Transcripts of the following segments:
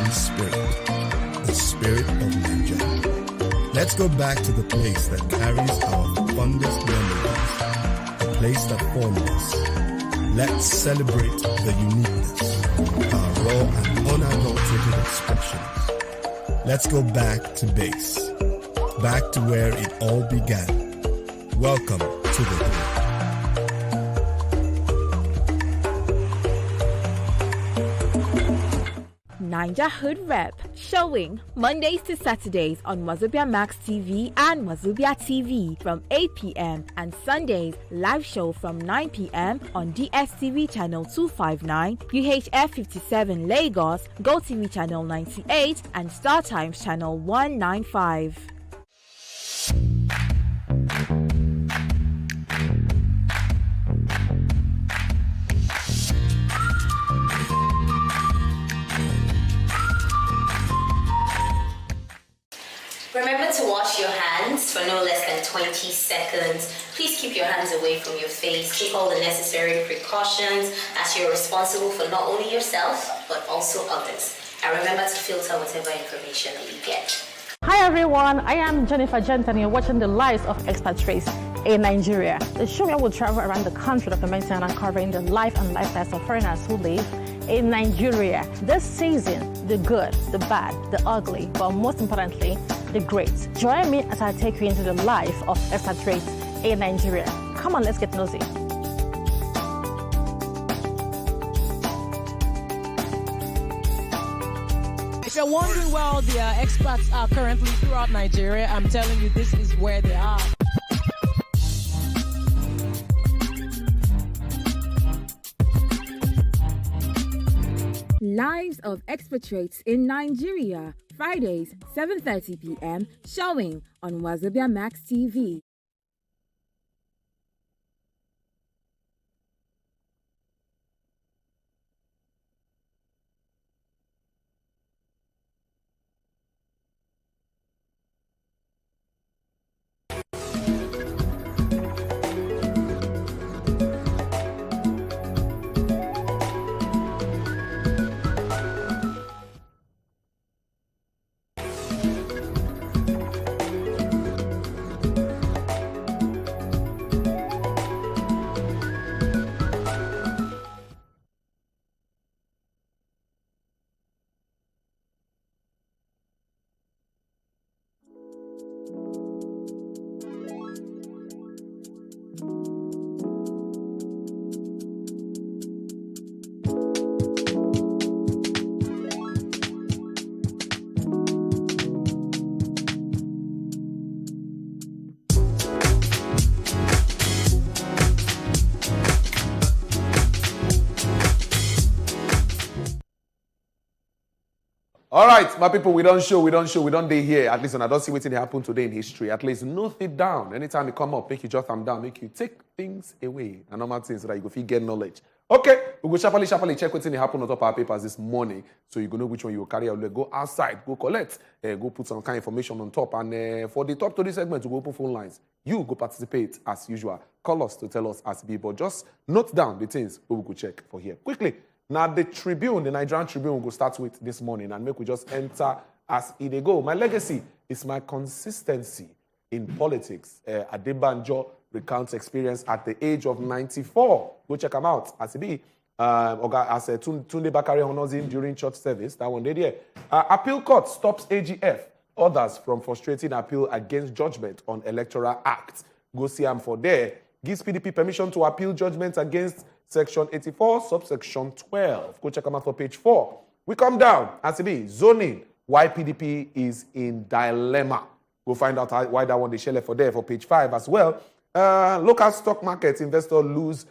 one spirit, the spirit of Naija. Let's go back to the place that carries our fondest memories, the place that formed us. Let's celebrate the uniqueness, our raw and unadulterated expressions. Let's go back to base, back to where it all began. Welcome to the Gudu. Naija Hood Rep, showing Mondays to Saturdays on Wazobia Max TV and Wazobia TV from 8 p.m. and Sundays live show from 9 p.m. on DSTV channel 259, UHF 57 Lagos, GoTV channel 98 and Star Times channel 195. Remember to wash your hands for no less than 20 seconds. Please keep your hands away from your face. Take all the necessary precautions as you're responsible for not only yourself, but also others. And remember to filter whatever information that you get. Hi everyone, I am Jennifer Gent and you're watching the lives of expatriates in Nigeria. The show where we'll travel around the country documenting and uncovering the life and lifestyles of foreigners who live in Nigeria. This season, the good, the bad, the ugly, but most importantly, the great. Join me as I take you into the life of expatriates in Nigeria. Come on, let's get nosy. If you're wondering where all the expats are currently throughout Nigeria, I'm telling you, this is where they are. Lives of Expatriates in Nigeria, Fridays, 7:30 p.m., showing on Wazobia Max TV. All right, my people, we don't day here. At least when I don't see what happen today in history. At least note it down. Anytime you come up, make you jot them down, make you take things away. And normal things so that you go get knowledge. Okay, we go sharply check what's happen on top of our papers this morning. So you go know which one you will carry out. Go outside, go collect, go put some kind of information on top. And for the top 30 segment, we go open phone lines. You go participate as usual. Call us to tell us as people. Just note down the things we will go check for here. Quickly. Now, the Tribune, the Nigerian Tribune, will go start with this morning and make we just enter as it go. My legacy is my consistency in politics. Adebanjo recounts experience at the age of 94. Go check him out. As it be, as Tunde Bakare honors him during church service. That one day there. Appeal court stops AGF. Others from frustrating appeal against judgment on Electoral Act. Go see him for there. Gives PDP permission to appeal judgment against Section 84, subsection 12. Go check them out for page 4. We come down, as it be, zoning, why PDP is in dilemma. We'll find out why that one they share for there for page 5 as well. Local stock market investor lose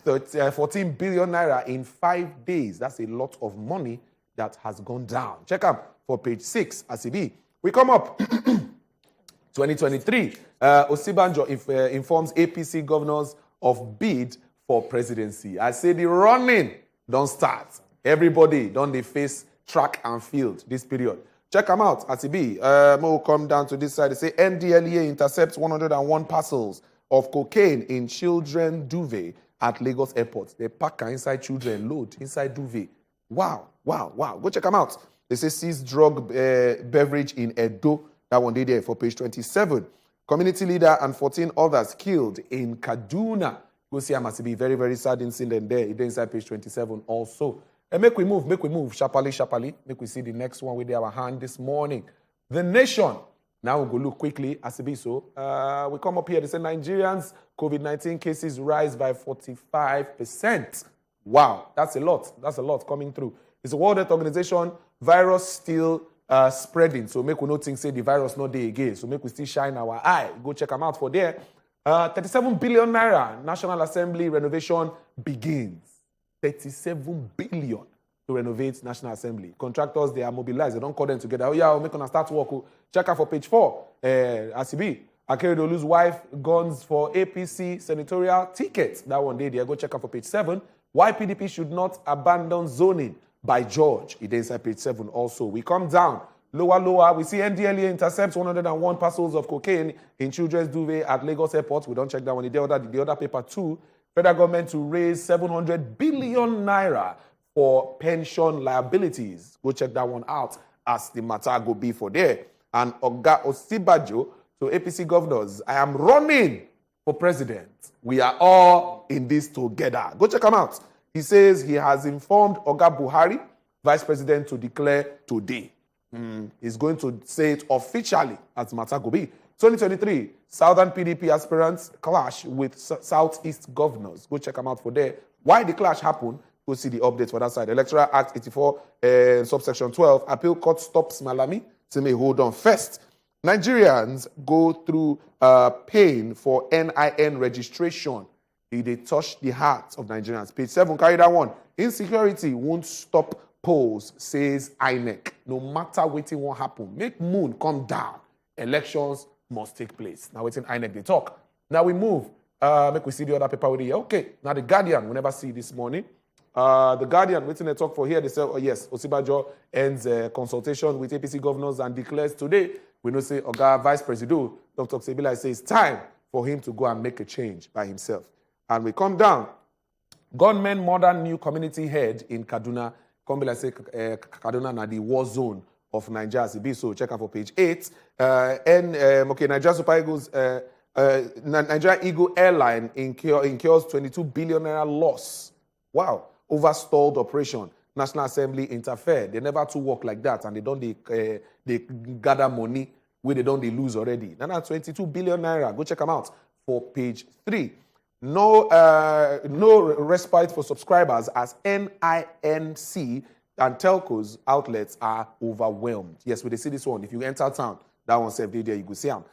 14 billion naira in 5 days. That's a lot of money that has gone down. Check them for page 6, as it be. We come up. 2023, Osibanjo informs APC governors of bid for presidency. I say the running don't start. Everybody don't they face track and field this period. Check them out at CB. We'll come down to this side. They say NDLEA intercepts 101 parcels of cocaine in children duvet at Lagos Airport. They pack inside children load inside duvet. Wow. Go check them out. They say seized drug beverage in Edo. That one day there for page 27. Community leader and 14 others killed in Kaduna. Go see, I must be very, very sad incident there. It's inside page 27 also. And make we move. Sharply. Make we see the next one with our hand this morning. The Nation. Now we'll go look quickly, as it be so. We come up here, they say Nigerians' COVID-19 cases rise by 45%. Wow, that's a lot coming through. It's a World Health Organization, virus still spreading. So make we not think, say the virus not there again. So make we still shine our eye. Go check them out for there. 37 billion naira, National Assembly renovation begins. 37 billion to renovate National Assembly. Contractors, they are mobilized. They don't call them together. Oh, yeah, we'll make them start work. Check out for page 4. ACB. Akeredolu's wife guns for APC senatorial tickets. That one day, they go check out for page 7. Why PDP should not abandon zoning by George. It is at page 7 also. We come down. Lower. We see NDLEA intercepts 101 parcels of cocaine in children's duvet at Lagos Airport. We don't check that one. The other paper too. Federal government to raise 700 billion naira for pension liabilities. Go check that one out as the matter go be for there. And Oga Osibajo to APC governors, I am running for president. We are all in this together. Go check him out. He says he has informed Oga Buhari, vice president, to declare today. He's going to say it officially as the matter go be. 2023, Southern PDP aspirants clash with Southeast governors. Go check them out for there. Why the clash happened? Go see the updates for that side. Electoral Act 84, subsection 12. Appeal court stops Malami. So may hold on first. Nigerians go through pain for NIN registration. They touch the hearts of Nigerians. Page 7, carry that one. Insecurity won't stop polls, says INEC. No matter what won't happen. Make moon come down. Elections must take place. Now waiting INEC they talk. Now we move. Make we see the other paper with you. Okay. Now the Guardian, we never see this morning. The Guardian, waiting they talk for here. They say, oh yes, Osibajo ends consultation with APC governors and declares today. We know say Oga Vice President Dr. Sebila says it's time for him to go and make a change by himself. And we come down. Gunmen murder new community head in Kaduna. Come be like say Kaduna na the war zone of Naija. So check out for page 8. Nigeria Super Eagles, Nigeria Eagle Airline incurs 22 billion naira loss. Wow, over stalled operation. National Assembly interfered. They never to work like that, and they gather money where they don't lose already. Now 22 billion naira. Go check them out for page 3. No respite for subscribers as NINC and telcos outlets are overwhelmed. Yes, we see this one. If you enter town, that one said there, you go see them.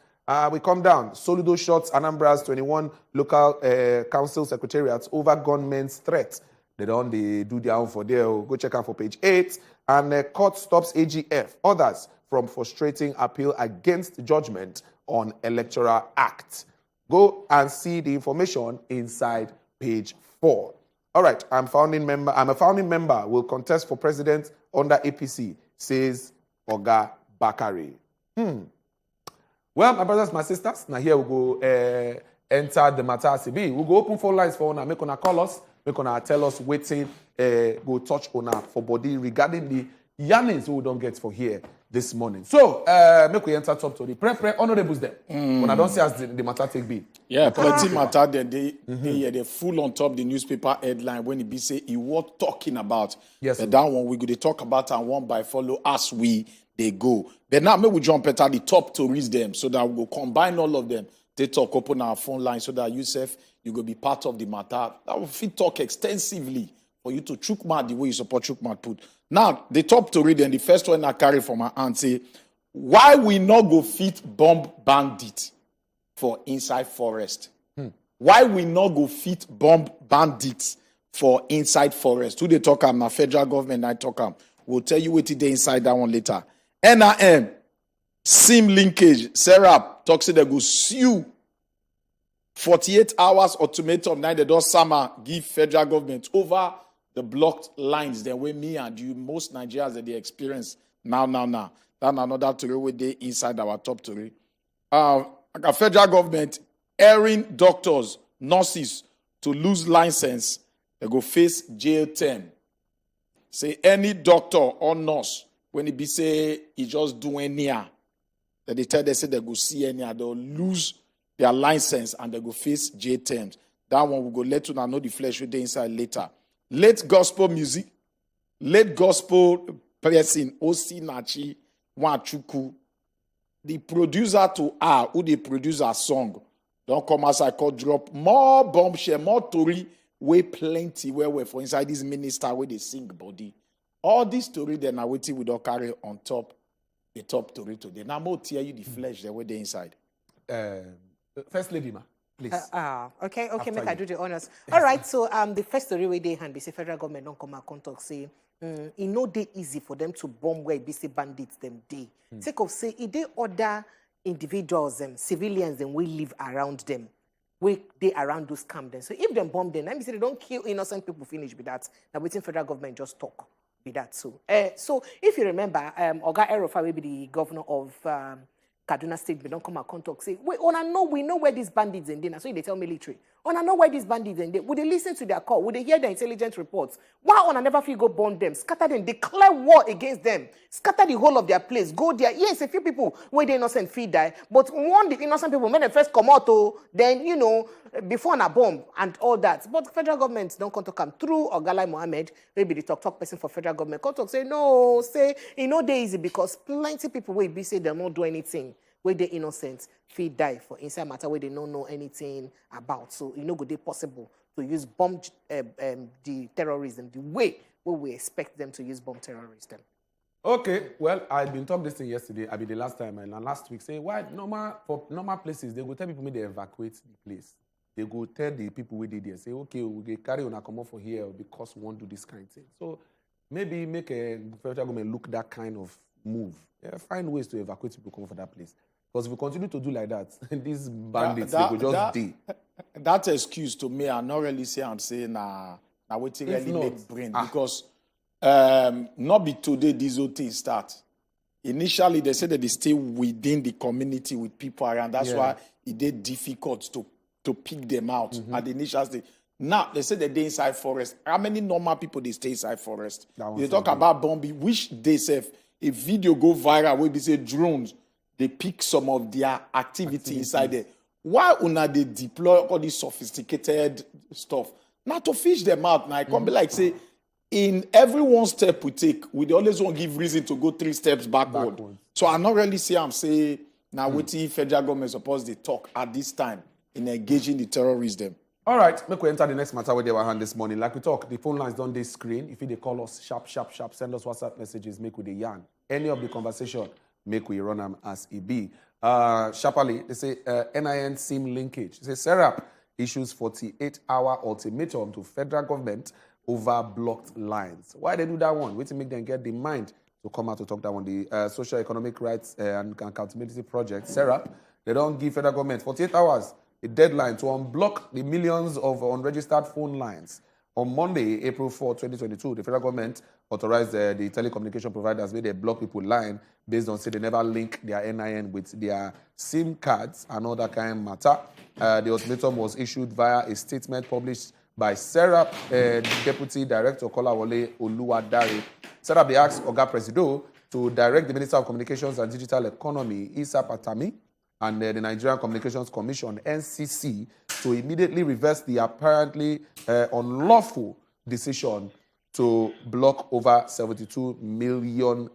We come down. Soludo shots Anambra's 21 local council secretariats over gunmen's threats. They do their own for there. Go check out for page 8. And court stops AGF, others from frustrating appeal against judgment on Electoral Act. Go and see the information inside page 4. All right, I'm a founding member. Will contest for president under APC, says Oga Bakari. Well, my brothers, my sisters, now here we go enter the matter CB. We'll go open phone lines for una, make una call us, make una tell us waiting, go touch una for body regarding the yarnings we don't get for here this morning. So, make we enter top to the honorables there. When I don't see as the matter take be. Yeah, plenty matter then they full on top the newspaper headline when it be say he was talking about. Yes. That one we go to talk about and one by follow as they go. But now maybe we jump at the top to read them so that we will combine all of them. They talk open our phone line so that you go be part of the matter. That will fit talk extensively for you to Chukma the way you support Chukma put. Now, the top to read and the first one I carry from my aunt say, why we not go fit bomb bandit for inside forest? Why we not go fit bomb bandits for inside forest? Who they talk am? Na federal government I talk am. We'll tell you what they inside that one later. NIM, SIM linkage, Serap, talks they go sue 48 hours ultimatum. Now they don't summer give federal government over the blocked lines. The way me and you, most Nigerians that they experience now. That's another story where they inside our top story. A federal government airing doctors, nurses to lose license. They go face jail term. say any doctor or nurse, when he be say he just do any, that they tell they say they go see any, they'll lose their license and they go face jail terms. That one will go let you know the flesh with the inside later. Late gospel music, late gospel person, Osi Nachi, Wachuku, the producer to R, who they produce a song, don't come as I call drop more bombshell, more story, way plenty where we for inside this minister where they sing body. All this story then are waiting we don't carry on top, the top story today. Now more tear you the flesh the way they inside. First lady, ma, please. Okay, After make you. I do the honors. All right, so the first story where they hand, say federal government don't come and contact say, it no dey easy for them to bomb where be say bandits them day. Take of say, it they other individuals civilians them we live around them. We they around those camp then. So if them bomb them, let me say they don't kill innocent people finish with that. Now waiting federal government just talk with that. So so if you remember, Oga Erofa will be the governor of Kaduna State, they don't come and contact say, we know where these bandits in there. So they tell military, know where these bandits in there. Would they listen to their call? Would they hear their intelligence reports? Why never feel go burn them, scatter them, declare war against them, scatter the whole of their place, go there. Yes, a few people where the innocent feel die, but one the innocent people when they first come out, then before a bomb and all that. But federal government don't contact them through Lai Mohammed, maybe the talk person for federal government. Contact say no, say they easy because plenty people will be say they don't do anything. Where they innocent feel die for inside matter where they don't know anything about. So good day possible to use bomb the terrorism the way where we expect them to use bomb terrorism. Okay, well, I've been talking this thing yesterday. I mean the last time and last week say why for normal places they go tell people they evacuate the place. They go tell the people where they there say okay we carry on a come off for here because we want to do this kind of thing. So maybe make a federal government look that kind of move. Find ways to evacuate people come for that place. Because if we continue to do like that, these bandits, they will just die. That excuse to me, I not really say I'm saying what really make brain. Because not be today these whole things start. Initially, they said that they stay within the community with people around. That's why it did difficult to pick them out at the initial stage. Now, they say that they inside forest. How many normal people they stay inside forest? They talk about bombing, which they say, a video go viral where they say drones, they pick some of their activity inside there. Why they deploy all this sophisticated stuff? Not to fish them out. Now, it can be like, say, in every one step we take, we always want to give reason to go 3 steps backward. So I not really say I'm saying, now what the federal government supposed to talk at this time in engaging the terrorism. All right, make we enter the next matter where they were hand this morning. Like we talk, the phone lines don't they screen. If they call us sharp, send us WhatsApp messages, make we the yarn. Any of the conversation, make we run them as it be. Sharply, they say NIN SIM linkage. They say SERAP issues 48-hour ultimatum to federal government over blocked lines. Why they do that one? Wait to make them get the mind to come out to talk that one. The Social Economic Rights and Accountability Project, SERAP, they don't give federal government 48 hours, a deadline to unblock the millions of unregistered phone lines. On Monday, April 4, 2022, the federal government authorized the telecommunication providers where they block people line based on say they never link their NIN with their SIM cards and all that kind of matter. The ultimatum was issued via a statement published by SERAP Deputy Director Kolawole Oluwadare. SERAP they asked Oga Presido to direct the Minister of Communications and Digital Economy, Issa Patami, and the Nigerian Communications Commission, NCC, to immediately reverse the apparently unlawful decision to block over 72 million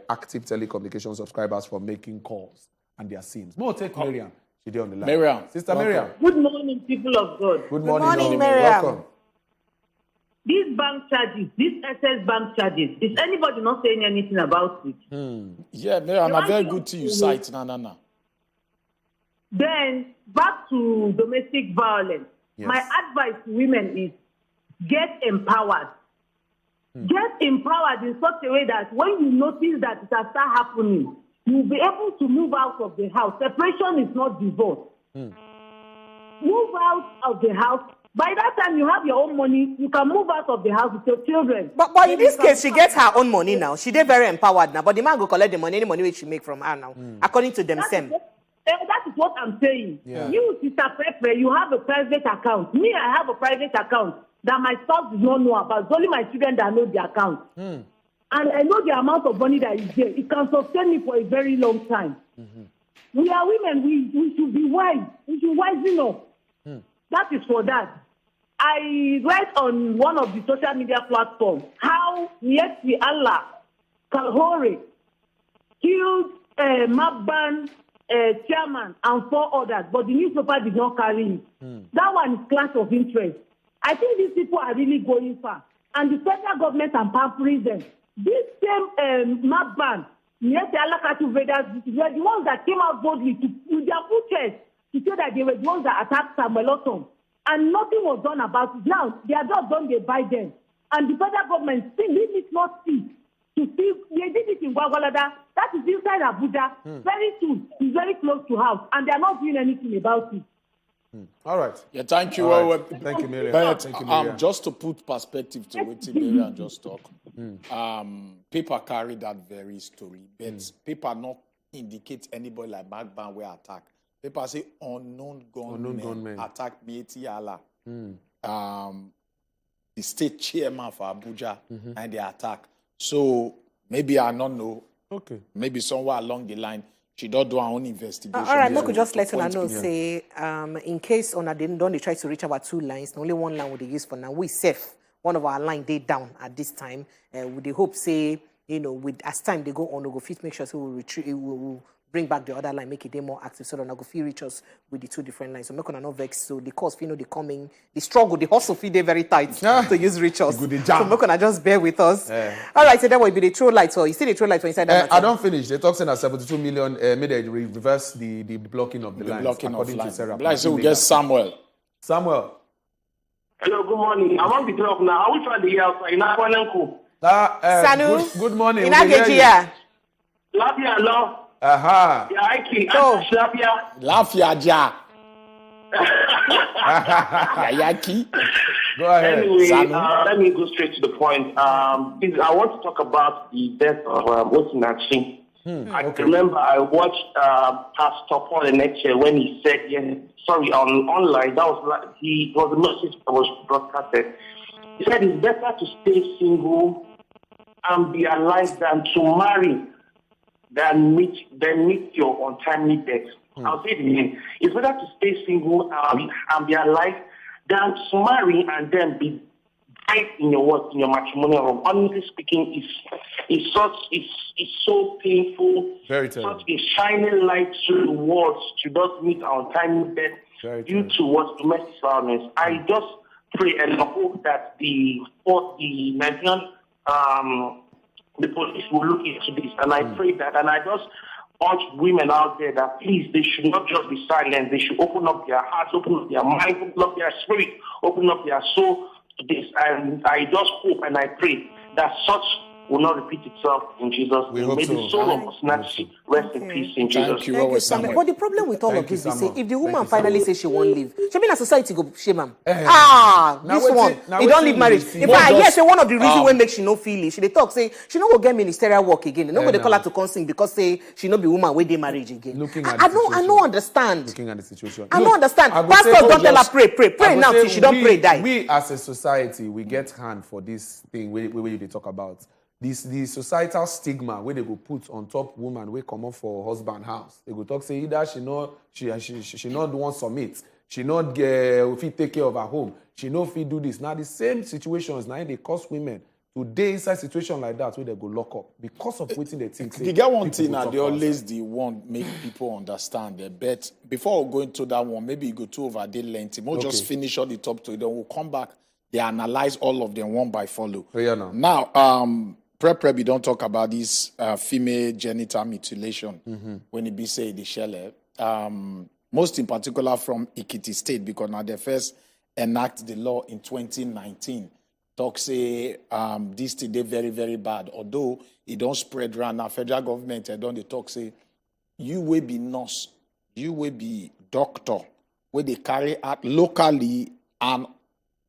active telecommunication subscribers from making calls and their SIMs. More take Miriam. She's on the line. Miriam. Sister Miriam. Good morning, people of God. Good morning, morning, Miriam. Miriam. Welcome. These bank charges, these SS bank charges, is anybody not saying anything about it? Yeah, Miriam, a very good to you site. No. Then, back to domestic violence. Yes. My advice to women is get empowered. Get empowered in such a way that when you notice that it has started happening, you'll be able to move out of the house. Separation is not divorce. Move out of the house. By that time, you have your own money. You can move out of the house with your children. But in this case, she gets her own money now. She did very empowered now. But the man go collect the money, any money which she make from her now, according to themselves. That is what I'm saying. Yeah. You, Sister Pepe, you have a private account. Me, I have a private account. that my spouse does not know about. It's only my children that know the account. And I know the amount of money that is there. It can sustain me for a very long time. We are women. We should be wise. We should wisen up. That is for that. I read on one of the social media platforms how Yeti Allah Kalhore killed Mabban chairman and 4 others, but the newspaper did not carry it. That one is clash of interest. I think these people are really going far, and the federal government are pampering them. This same Mabban, Yeti Allah Katu Vedas, were the ones that came out boldly with their full chest to say that they were the ones that attacked Samuel Otom. And nothing was done about it. Now, they are just done, they buy them. And the federal government still did not see. To see, they did it in Gwagwalada. That is inside Abuja. Very soon. It's very close to house. And they are not doing anything about it. All right. Yeah, thank you. All right. Thank you, Miriam. Thank you, Miriam. Just to put perspective to what Miriam just talk. People carry that very story, but people not indicate anybody like Magban were attacked. People say unknown gunmen attacked Mieti Allah. The state chairman for Abuja, and they attack. So maybe I don't know. Okay. Maybe somewhere along the line, she don't do her own investigation. All right, I could just let her know, say, in case on they don't try to reach our 2 lines, only 1 line would they use for now. We safe. One of our line they down at this time. Would they hope, say, with as time they go on, we go fit make sure so we'll retreat, we'll bring back the other line, make it more active, so that I go feel reach us with the 2 different lines. So make on no vex. So the course, the coming, the struggle, the hustle feel they very tight to use reach us. So make on just bear with us. All right, so that will be the true light. So you see the true light for inside that. I don't finish. They talk saying that 72 million made a reverse the blocking of the lines. Blocking according of to Sarah. Like so we get Samuel. Samuel. Hello, good morning. I want to talk now. I will try to hear outside. In Akwanenko. Sanu. Good morning. In Nigeria. Lafia, no. Aha. Yeah, I can. Lafia ja. Yaki. Go ahead. Anyway, let me go straight to the point. I want to talk about the death of Osinachi. I remember I watched Pastor Paul the next year when he said, online, that was a message that was broadcasted. He said it's better to stay single and be alive than to marry than meet your untimely death. I'll say it again. It's better to stay single and be alive than to marry and then be died in your matrimonial home. Honestly speaking, it's so painful. Very terrible. Such a shining light to the world to not meet our untimely death due to what domestic violence. I just pray and hope that the Nigerian the police will look into this, and I pray that, and I just urge women out there that please, they should not just be silent. They should open up their hearts, open up their mind, open up their spirit, open up their soul to this. And I just hope and I pray that such will not repeat itself in Jesus' name. May the soul of Osinachi rest in peace in Jesus' name. But the problem with all of this is, if the woman finally says she won't leave, she mean a society go shame am. This one, he don't leave marriage. In fact, I hear say one of the reasons why make she no feel it, she dey talk say she no go get ministerial work again. No go dey call her to come sing because say she no be woman wey dey marriage again. I don't understand. Looking at the situation, I don't understand. Pastors don't tell her pray now till she don't pray die. We as a society, we get hand for this thing where they talk about. The societal stigma where they go put on top woman we come up for husband house. They go talk say either she not want submit, she not if he take care of her home, she know if he do this. Now the same situations now they cause women today inside situation like that where they go lock up because of waiting they think. You get one thing now they always the one make people understand the bet. Before we go into that one, maybe you go too over the length. We'll just finish all the top two. Then we'll come back. They analyze all of them one by follow. Oh, yeah, now we don't talk about this female genital mutilation when it be say the shell. Most in particular from Ekiti State, because now they first enact the law in 2019. Talk say this today very, very bad. Although it don't spread around now, federal government don't they talk say you will be nurse, you will be doctor, where they carry out locally and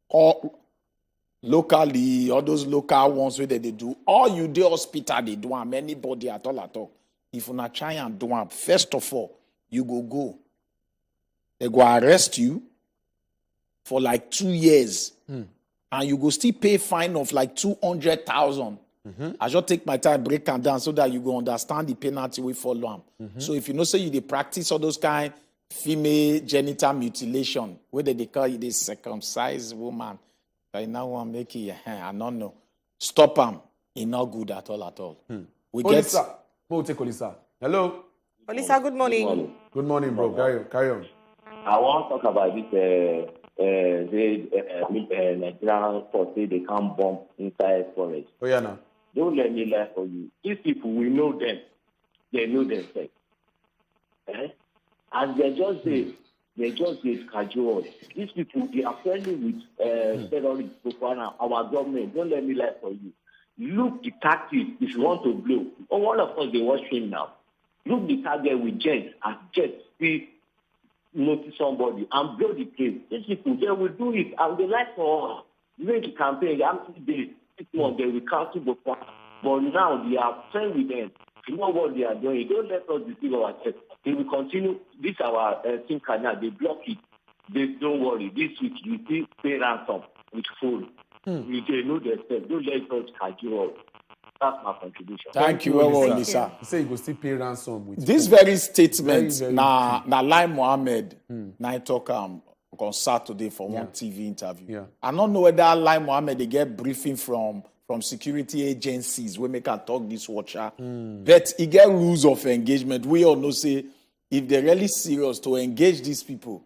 all locally, all those local ones where they do, all you do hospital, they do them, anybody at all. If you not try and do them, first of all, you go. They go arrest you for like 2 years. and you go still pay fine of like 200,000. I just take my time, break am down so that you go understand the penalty we follow am. So if you know say you dey practice all those kind female genital mutilation, whether they call it the circumcised woman, I now want to make it. I don't know. Stop am. It's not good at all. We Olisa. We'll take Olisa. Hello. Olisa, good morning. Good morning, bro. Carry on. I want to talk about this. Nigerian force say they can't bomb inside forest. Oh yeah, now. Don't let me lie for you. These people, we know them. They know themselves. And they just casual. These people, they are friendly with terrorists. Our government, don't let me lie for you. Look the tactics if you want to blow. Oh, one of us, they watch him now. Look the target with jets, and jets see notice somebody and blow the place. These people, they will do it, and they like for us. During the campaign, they 6 months, they will cancel before. But now they are friends with them. You know what they are doing. Don't let us deceive ourselves. They will continue. This our SIM card now. They block it. They don't worry. This week you still pay ransom with phone. They know themselves. Don't let us casual. That's my contribution. Thank you, Lisa. You say you go still pay ransom with This phone. very statement, Very na Lai Mohammed, I talk on Saturday for one TV interview. Yeah. I don't know whether Lai Mohammed they get briefing from security agencies we make a talk this watcher. But he get rules of engagement. We all know say if they're really serious to engage these people,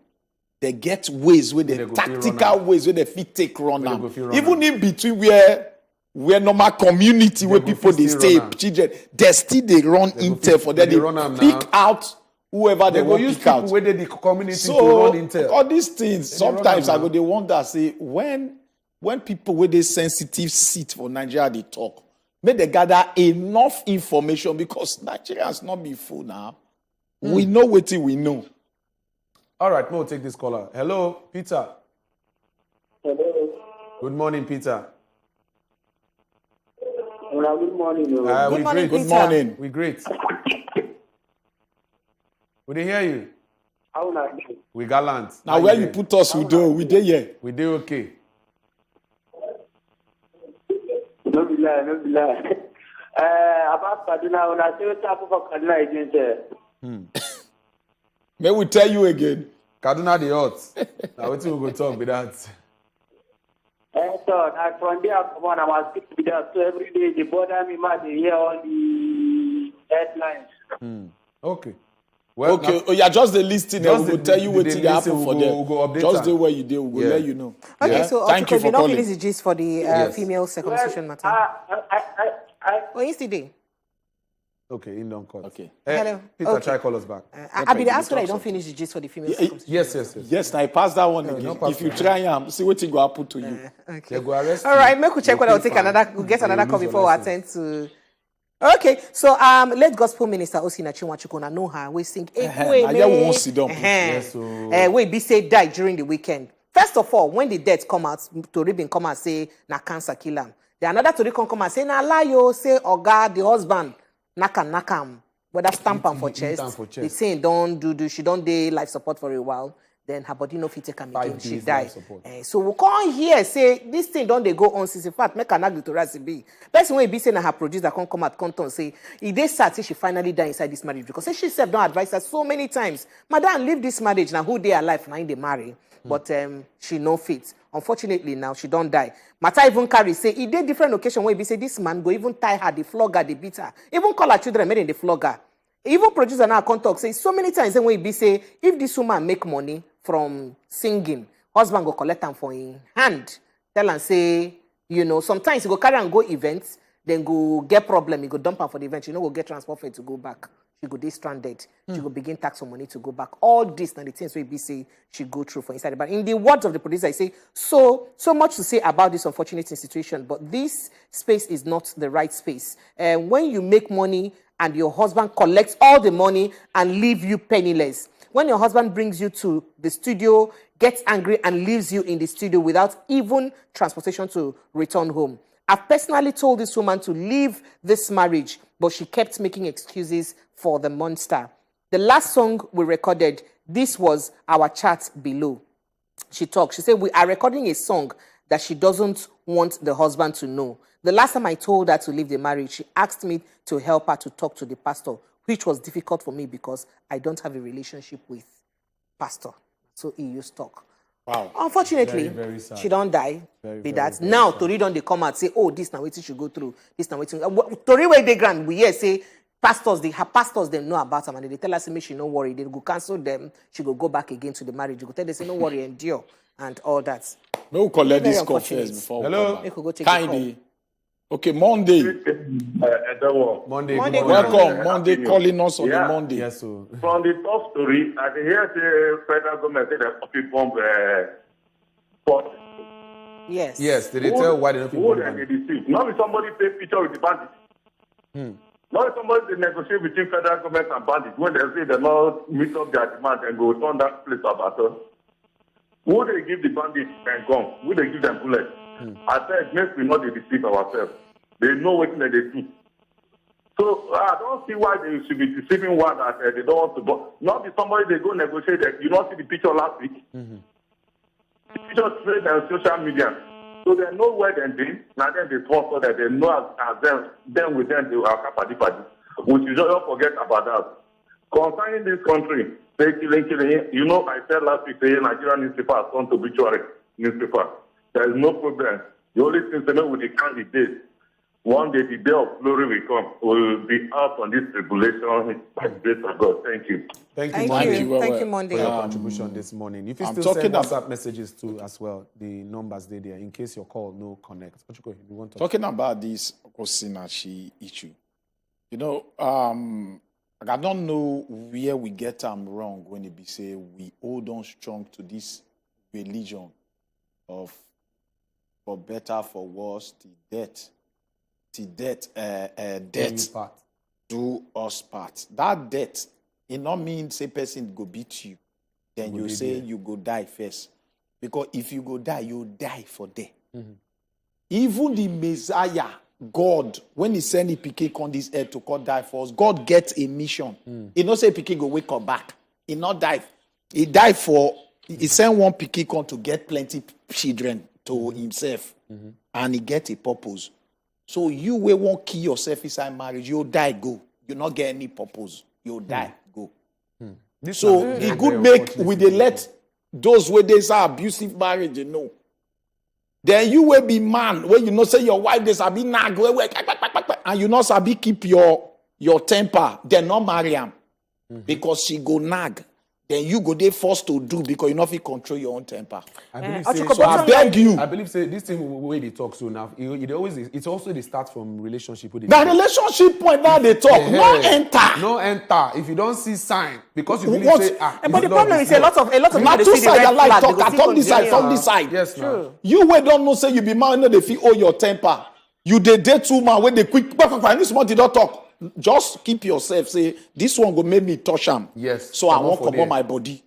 they get ways where they tactical ways where they fit take run them. Even in between where normal community where people they stay, children, they still they run intel for them. They pick out whoever they want pick out. Where the community So to run intel. all these things, sometimes I go they wonder say when people with this sensitive seat for Nigeria they talk, may they gather enough information because Nigerians not be full now. We know what we know. All right, we'll take this caller. Hello, Peter. Hello. Good morning, Peter. Good morning. Good We're morning, great. Good Peter. morning. We're great. We didn't hear you. How are you? We gallant. Now where you put us, we do. We dey here. We do okay. No be lie. About Kaduna, when I say what type of Kaduna again there. May we tell you again. Kaduna the hot. Now what we go talk with that? So I from there come on, I'm asking with that. So every day they bother me, man. They hear all the headlines. Okay. Well, Okay, now, oh yeah, just the listing. just We will tell you what the they happen listing, for we'll go them. update Just her. the way you do, we will let you know. Okay, Yeah? so Thank you we for don't calling. finish the gist for the female circumcision matter. Oh, yesterday. okay, in don't call. Okay. Hello. Peter, Okay. try call us back. I be the answer that I don't finish the gist for the female circumcision. Yes. Yes, now I pass that one again. no pass If you that. try see what will happen to you. Okay. They go arrest All you. right, make we check You whether we'll pay take fine. another. We'll get You another lose call your before we attend license. to. Okay, so late gospel minister Osina Chinwachukwu, know her. We sing. Now you won't sit down. Yes, so- We be say died during the weekend. First of all, when the death come out, Tori bin come and say na cancer kill am. The another Tori come and say na lie yo, say oga the husband nakam. Whether stamp am for Hit chest, am for chest. the saying don't do she don't dey life support for a while. Then her body no fit take am 5 again. She days die. life support. So we come here say this thing don't they go on since in fact make an agricultural be. Person when be say na her producer come at content say e dey sad say she finally die inside this marriage because say she self don't advise her so many times. Madam, leave this marriage now. Who they alive now in the marry, but she no fit. Unfortunately now she don't die. Matter even carry say e dey different occasion where be say this man go even tie her, the flog her, the beat her, even call her children made in the flog her. Even producer now come talk say so many times when be say if this woman make money from singing, husband go collect am for him hand. Tell am say, sometimes he go carry and go events, then go get problem, he go dump am for the event. She no go get transport fare to go back. She go dey stranded. She go begin tax some money to go back. All this na the things wey be say she go through for inside. But in the words of the producer, I say so much to say about this unfortunate situation. But this space is not the right space. When you make money and your husband collects all the money and leave you penniless. When your husband brings you to the studio, gets angry and leaves you in the studio without even transportation to return home. I've personally told this woman to leave this marriage, but she kept making excuses for the monster. The last song we recorded, this was our chat below. She talked. She said, we are recording a song that she doesn't want the husband to know. The last time I told her to leave the marriage, she asked me to help her to talk to the pastor, which was difficult for me because I don't have a relationship with pastor. So he used talk. Wow. Unfortunately, Very sad. she don't die. Very, Be very, that. very Now, sad. Tori don't they come out say, oh, this now waiting she go through. This now waiting. Tori where they grant, we hear say, her pastors, they know about them and they tell her, say, she no worry. They go cancel them. She go back again to the marriage. They go tell them, say, no worry, endure. And all that. May we collect Very this call unfortunate. first before Hello? we come Make we go back. take the Kindly. Okay, Monday. Monday. Monday, Good morning. Welcome. Monday calling us on the Monday. Yes, so. From the top story, I can hear the federal government say that people bomb port. Yes. Yes, did they tell why they don't Who people they deceive? Not be somebody take picture with the bandits. Not be somebody they negotiate between federal government and bandits. When they say they not meet up their demand and go turn that place to battle. Who they give the bandits and gun? Who they give them bullets? I said, make we not deceive ourselves. They know what they do. So I don't see why they should be deceiving one that they don't want to go. Not be somebody they go negotiate that. You don't see the picture last week. The picture straight on social media. So they know where they're doing. Now then they talk so that they know as them with them they are party. We should not forget about that. Concerning this country, they killing. You know, I said last week, the Nigerian newspaper has gone to obituary newspaper. There is no problem. The only thing to know with the candidates, one day the day of glory will come. We will be out on this tribulation by the grace of God. Thank you. Thank you, Thank Monday, you. Thank you, Monday. for your contribution this morning. If you I'm still send talking WhatsApp messages too as well, the numbers they there in case your call no connect. What you go? You want to Talking about this Osinachi issue, you know, I don't know where we get them wrong when it be say we hold on strong to this religion of for better, for worse, death part? do us part. That death, it not mean say person go beat you, then you say you go die first. Because if you go die, you die for there. Even the Messiah, God, when he send the Pikin on this earth to God die for us, God gets a mission. He not say Pikin go wake up back. He not die. He died for, he sent one Pikin to get plenty children to himself. And he get a purpose. So you will won't kill yourself inside marriage. You'll die, go. You not get any purpose. You'll die, go. So it could make, we they let those where they say abusive marriage, you know. Then you will be man, when you know say your wife, they sabi nag, and you know sabi keep your temper, then not marry him. Because she go nag. Then you go there forced to do because you not fit control your own temper. I believe So I beg you. I believe say this thing way they talk so now. It's also they start from relationship with The relationship point now they talk, no enter. No enter. If you don't see sign, because you believe What? say But the problem is a lot of people Not they two see the sides red like flag, talk. they go I see talk this side, continue. talk this side. yes, no. You wey don't know say you be man, you know they feel all your temper. You dey date two man when they quick. This month you don't talk. Just keep yourself. Say this one go make me touch him. Yes. So I Come on won't for come there. on my body.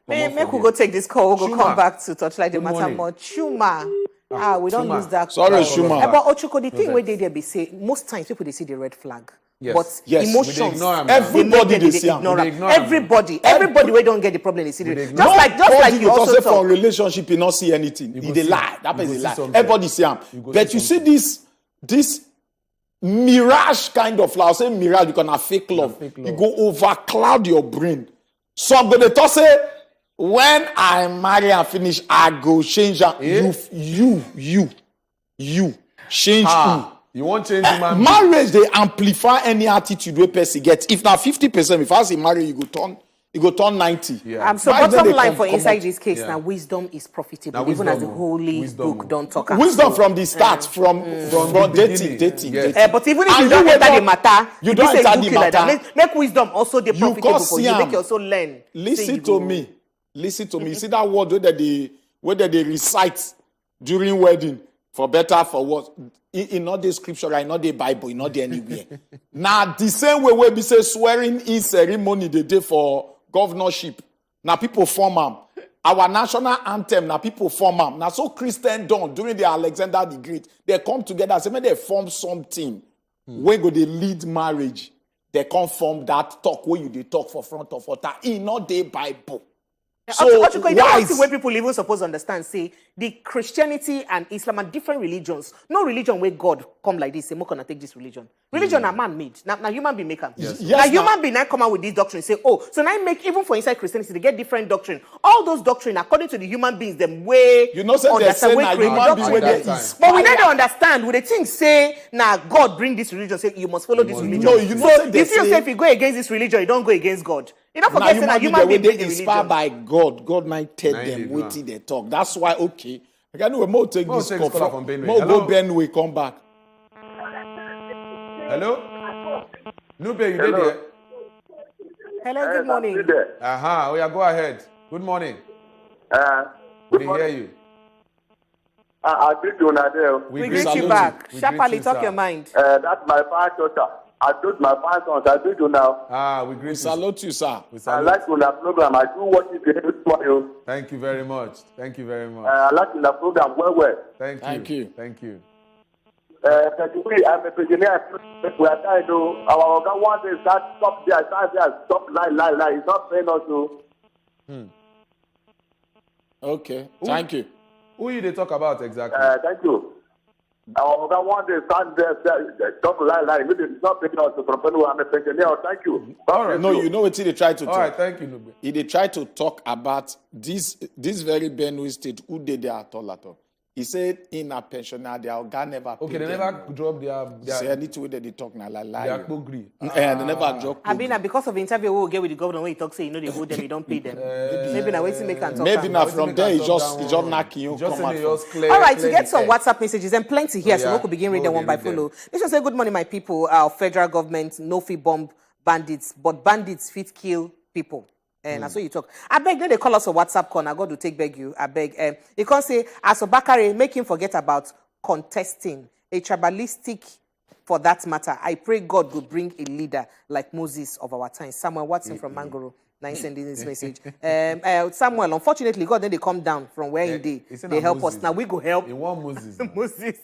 Make we go take this call. We'll go Shuma. come back to touch like the Good matter morning. more. Shuma. We don't Shuma. use that. Sorry, call. Shuma. But Ochuko, the thing where they be say, most times people they see the red flag. Yes. But Yes. emotions, We dey ignore 'em. Everybody they dey see 'em. ignore We dey 'em. ignore 'em. Everybody we don't get the problem. They see the just like you because also say for talk. relationship you not see anything. go He dey see- lie. That you person go dey see lie. something. Everybody see him. You go But see you see this mirage kind of love. Say mirage because na fake love. fake You love. go overcloud your brain. Some go dey talk say when I marry and finish, I go change am. You change who? You won't change the man. Marriage they amplify any attitude wey person get. If now 50%, if I say marry, you go turn 90. Yeah. So Why then bottom they line come- for come inside out? this case Yeah. now, wisdom is profitable, Now even as the wisdom, holy wisdom. book don't talk. am. Wisdom So, from the start, from the dating. beginning. Yes. But even if And you don't wey enter the don't- matter, you if don't say enter book the it like that, matter. make wisdom also the You profitable can't for see you. Make am. you also learn. Say Listen you to go- me. Listen to me. You see that word whether they recite during wedding for better, for worse. In not the scripture, right? Not the Bible, in not the anywhere. Now the same way we be say swearing in ceremony they do for governorship. Now people form them. Our national anthem, now people form them. Now so Christendom during the Alexander the Great, they come together. Say when they form something, when go they lead marriage, they come form that talk where you they talk for front of altar. In not the Bible. So why when people even suppose understand, say the Christianity and Islam are different religions. No religion where God come like this, say, "Mo gonna take this religion." Religion are man-made. Now human being make them. Yes, now human being now come out with this doctrine, say, "Oh, so now make even for inside Christianity they get different doctrine." All those doctrine according to the human beings, them way you know, say they say na human beings wey dey but we don't understand. With the thing say, now God bring this religion, say you must follow this religion. No, you know, so if you say if you go against this religion, you don't go against God. You don't forget that human being they inspired by God. God might tell them what they talk. That's why okay. I can do more take this call from Benway. More go Benway, come back. Hello? Nube, you did there? Hello, good morning. Aha, oh yeah, go ahead. Good morning. We didn't hear you. I greet you, Nadeo. We greet you back. Sharply, talk your mind. That's my pastor, sir. I told my pastors, I greet you now. We greet you. Salute you, sir. I like your program. I do what you do for you. Thank you very much. Thank you very much. I like your program well. Thank you. Thank you. I'm a prisoner. We are trying to. Our organ wants to stop there, stop lie. It's not paying us to. Okay. Thank you. Who you they talk about exactly? Thank you. Our organ wants to stand there, stop lie. It's not paying us to. I'm a prisoner. Thank you. All right. No, you know what they try to talk. All right. Thank you, Nube. They try to talk about this very Benue state who did their at all. He said in a pensioner, their organ never paid Okay, they never drop their say anything that they talk now like They agree. And they never drop. I mean, because of the interview we will get with the governor when he talks, say, you know, they hold them, you don't pay them. Maybe now wait till make and talk. Maybe now from there, he just knocking you. Just come out clear, all right, to get some WhatsApp messages and plenty here, so we could begin reading one by them. follow. This one say, good morning, my people. Our federal government no fee bomb bandits, but bandits fit kill people. And that's what you talk. I beg, then they call us a WhatsApp call. I got to take beg you. I beg. You can say, as Bakare, make him forget about contesting a tribalistic for that matter. I pray God will bring a leader like Moses of our time. Samuel Watson from Mangoro. Nice sending this message. Samuel, unfortunately, God then they come down from where he did. They help Moses. us. Now we go help. In one Moses. Moses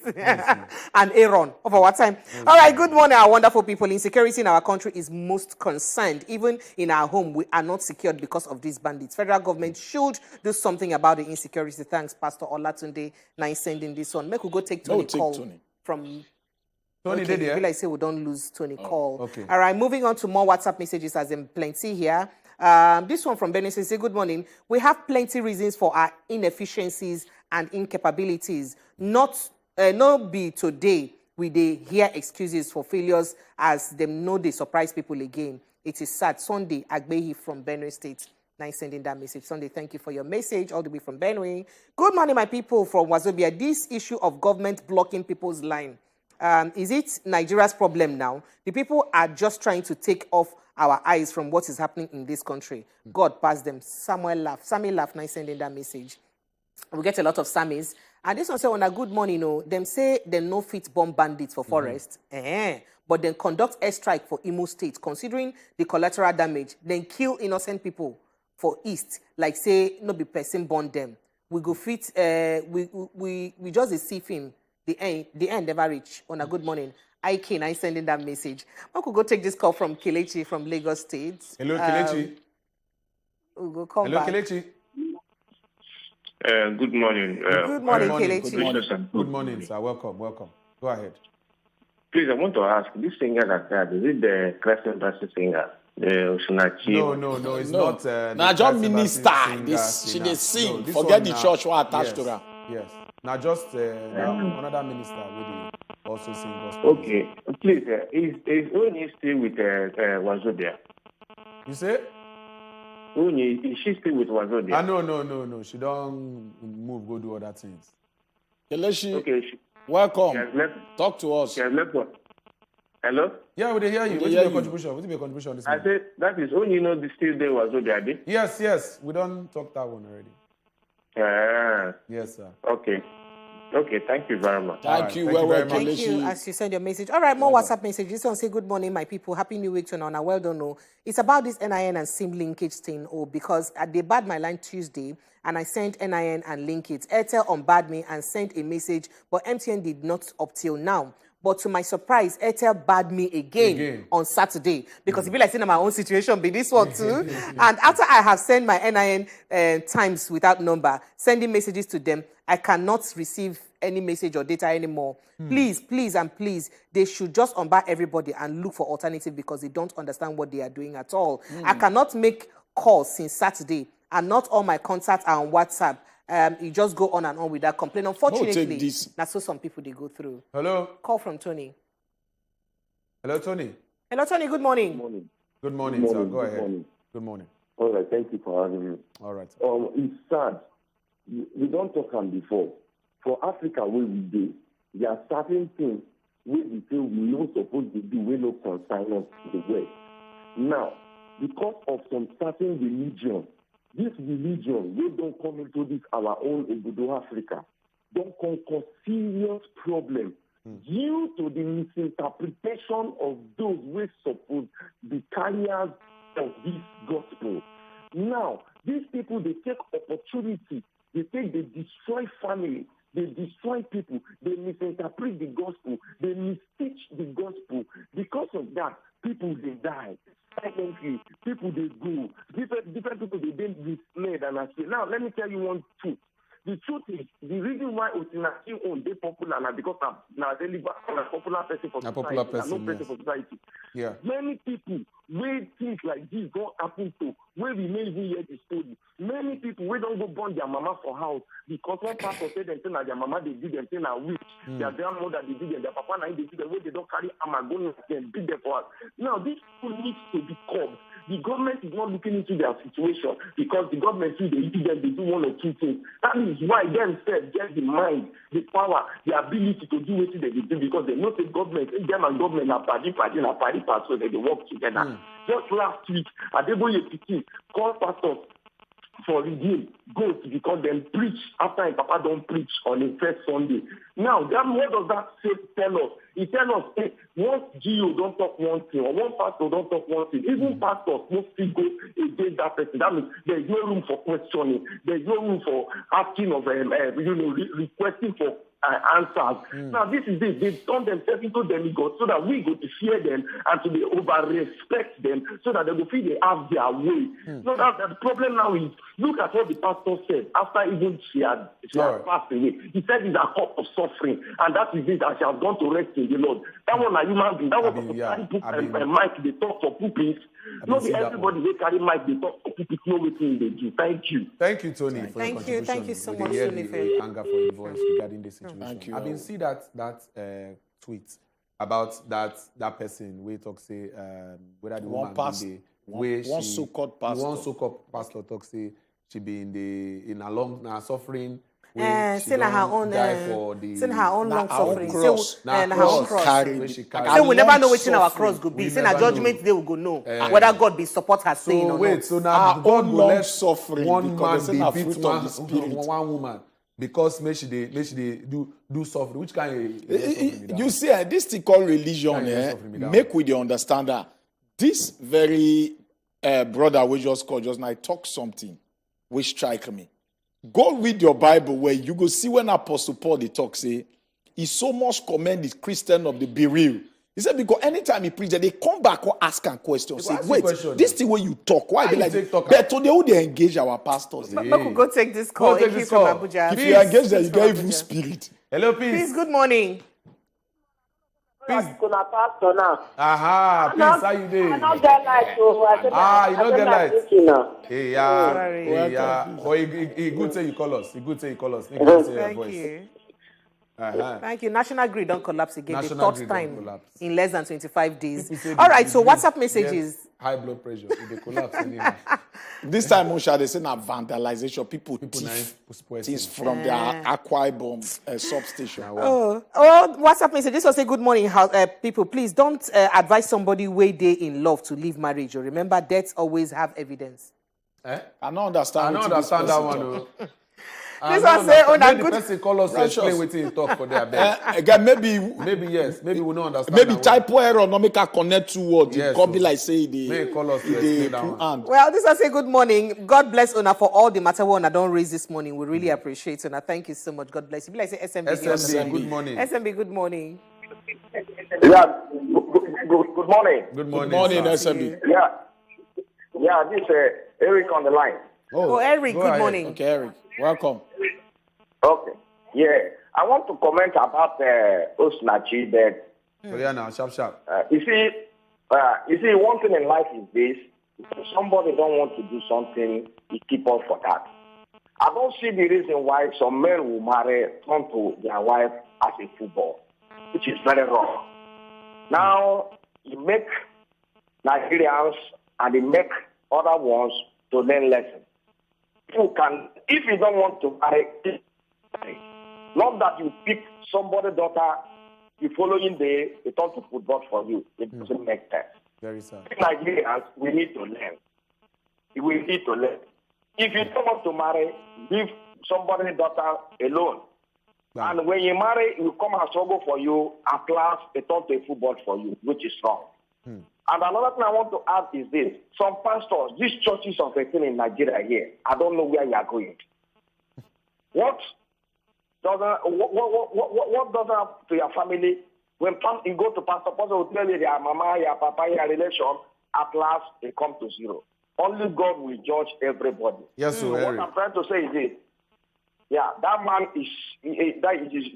and Aaron of our time. All right, good morning, our wonderful people. Insecurity in our country is most concerned. Even in our home, we are not secured because of these bandits. Federal government should do something about the insecurity. Thanks, Pastor Olatunde. Nice sending this one. Make we go take Tony call from. Tony okay, did it. I say we don't lose Tony call. Okay. All right, moving on to more WhatsApp messages as in plenty here. This one from Benny says, good morning. We have plenty reasons for our inefficiencies and incapabilities. Not be today we they hear excuses for failures as them know they surprise people again. It is sad. Sunday Agbehi from Benue State. Nice sending that message. Sunday, thank you for your message all the way from Benue. Good morning, my people from Wazobia. This issue of government blocking people's line. Is it Nigeria's problem now? The people are just trying to take off our eyes from what is happening in this country. God pass them. Samuel laugh. Sammy laugh. Nice sending that message. We get a lot of Sammys. And this one say on a good morning, them say they no fit bomb bandits for forest. But then conduct airstrike for Imo State, considering the collateral damage, then kill innocent people for East, like say no be person born them. We go fit, we just see film. The end never reach. On a good morning. I sending that message. I could go take this call from Kelechi from Lagos State. Hello, Kelechi. We'll go call back. Kelechi. Good morning. Good morning, Kelechi. Good morning, sir. Welcome. Go ahead. Please, I want to ask, this singer is it the Crescent Embassy singer? The Osinachi? No, it's not. Now, John Minister, she they sing. Forget the church one attached to her. Yes. Now, just another minister will also sing gospel. Okay. Please, is Uni still with Wazobia? You say? Uni, is she still with Wazobia? No. She don't move, go do other things. Kelechi, okay, welcome. Talk to us. She has left what? Hello? Yeah, we hear you. What's your contribution? What's your contribution this morning? I said, that is only still there Wazobia, Yes. We don't talk that one already. Yes, sir. Okay, thank you very much. Thank you. Thank you as you send your message. All right, more WhatsApp messages. This one say, good morning, my people. Happy New Week to Nana. Well done. It's about this NIN and SIM linkage thing. Because they barred my line Tuesday and I sent NIN and link it. Airtel unbarred me and sent a message, but MTN did not up till now. But to my surprise, Airtel barred me again on Saturday because it be like saying my own situation be this one too. And after I have sent my NIN times without number, sending messages to them, I cannot receive any message or data anymore. Please, they should just unbar everybody and look for alternative because they don't understand what they are doing at all. I cannot make calls since Saturday and not all my contacts are on WhatsApp. You just go on and on with that complaint. Unfortunately, that's what some people they go through. Hello? Call from Tony. Hello, Tony. Hello, Tony. Good morning. Good morning, sir. Go ahead. Good morning. All right, thank you for having me. All right. It's sad. We don't talk on before. For Africa, where we do, there are certain things where we feel we not supposed to do, we no concern us to the West. Now, because of some certain religion, this religion, we don't come into this our own Gudu Africa, don't cause serious problem due to the misinterpretation of those who suppose be carriers of this gospel. Now, these people, they take opportunity, they destroy family, they destroy people, they misinterpret the gospel, they misteach the gospel. Because of that, people, they die. Silently, people, they go. Different people, they been misled. And I say, now, let me tell you one truth. The truth is, the reason why Osinachi own they popular now because now they live a popular person for society, no person for society. Yeah. Many people where things like this don't happen to, where we may even hear the story. Many people we don't go burn their mama for house because one pastor said them say that their mama they did them say na witch, their grandmother they did them, their papa they did them, where they don't carry amagon and beat them for us. Now this people needs to be curbed. The government is not looking into their situation because the government see they use them, they do one or two things. That is why themselves get the mind, the power, the ability to do what they do because they know the government, them and government are party, so they work together. Just last week, Adeboye Piti called pastors for redeem goats because them preach after a papa don't preach on the first Sunday. Now, what does that tell us? It tells us, hey, once GO don't talk one thing or one pastor don't talk one thing, even pastors must still go against that person. That means there is no room for questioning. There is no room for asking of, requesting for answers. Now, this is it. They've turned themselves into demigods so that we go to fear them and to be over-respect them so that they will feel they have their way. So that the problem now is, look at what the pastor said after even she had passed away. He said it's a cup of suffering, and that is it, and she has gone to rest in the Lord. That one a human being. That one carry book and mic, they talk for pulpits. Not everybody they carry mic, they talk for pulpits, know what they do. Thank you. Thank you, Tony, for your contribution. Thank you so much, Tony, for your anger for your voice regarding this situation. Thank you. I've been see that tweet about that person where talk say whether the woman one so-called pastor talk say she be in a long suffering. Send her own long suffering. Cross. And her own cross. So we never know which in our cross could be. Say na judgment they will go know whether God be support her saying or not. So now God will let suffering one man be beat one woman because may she do suffering. Which kind of you see this thing called religion. Make we understand that this very brother we just called just now talk something which strike me. Go read your Bible where you go see when Apostle Paul the talk say he so much commend the Christian of the bereaved. He said because anytime he preach, they come back or ask a question. Say, wait, this thing where you talk, why they like but today who they engage our pastors? But go take this call. From Abuja. If you engage them, you get evil spirit. Hello, peace. Peace, good morning. Peace. Pastor now. Aha, peace, how you doing? I don't get light, so you don't get light. Hey, yeah. Oh, he good say you call us. Thank you. Thank you. National Grid don't collapse again. The third time in less than 25 days. All right, so WhatsApp messages. High blood pressure. If they collapse anyhow. This time, Mosha, they say na vandalization. People things from their Akwa Ibom substation. WhatsApp message. This was a good morning, people. Please don't advise somebody way they in love to leave marriage. Remember, deaths always have evidence. I don't understand. That one. This one say, maybe the person call us to explain what he talk for their bed. Again, maybe yes. Maybe we don't understand. Maybe typo error, no make a connect to what. Yes, it be like say may call us to explain that one. Well, this one say good morning. God bless Una for all the matter one I don't raise this morning. We really appreciate Una. Thank you so much. God bless you. Be like say SMB. Good morning. SMB, good morning. Yeah, good morning. Good morning, SMB. Yeah, this is Eric on the line. Oh, Eric, good morning. Okay, Eric, welcome. Okay, yeah. I want to comment about Osinachi that. Oh, yeah, now, sharp. You see, one thing in life is this. If somebody don't want to do something, he keep on for that. I don't see the reason why some men will turn to their wife as a football, which is very wrong. Now, you make Nigerians and they make other ones to learn lessons. If you don't want to marry, not that you pick somebody's daughter, the following day, they turn to football for you. It doesn't make sense. Very sad. Nigerians, we need to learn. We need to learn. If you don't want to marry, leave somebody's daughter alone. Wow. And when you marry, you come and struggle for you, at last, they turn to football for you, which is wrong. And another thing I want to add is this. Some pastors, these churches of a thing in Nigeria here, I don't know where you are going. What does happen to your family? When you go to pastor will tell you your mama, your papa, your relation, at last, they come to zero. Only God will judge everybody. Yes, so what I'm trying to say is this. Yeah, that man is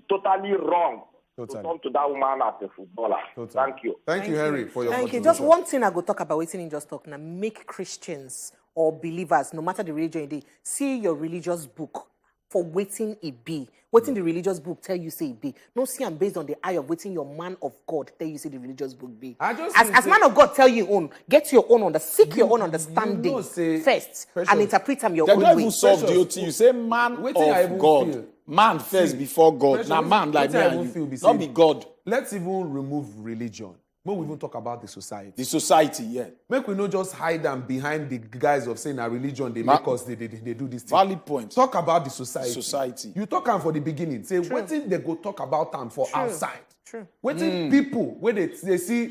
totally wrong to come to that woman as a footballer. Thank you. Thank you, Harry, for your contribution. Just one thing I go talk about, waiting in just talk now. Make Christians or believers, no matter the religion they see your religious book for waiting it be. Waiting the religious book tell you say it be. No see I'm based on the eye of waiting your man of God tell you say the religious book be. As man of God tell you own, get your own seek your own understanding first and interpret them your own way. They don't even solve DOT. You say man of God. Man first before God. Now man like me and you. Not be God. Let's even remove religion. When we even talk about the society. The society, yeah. Make we not just hide them behind the guise of saying our religion, they make us, they do this thing. Valid point. Talk about the society. Society. You talk them for the beginning. Say, what thing they go talk about them for outside? True. What people, when they see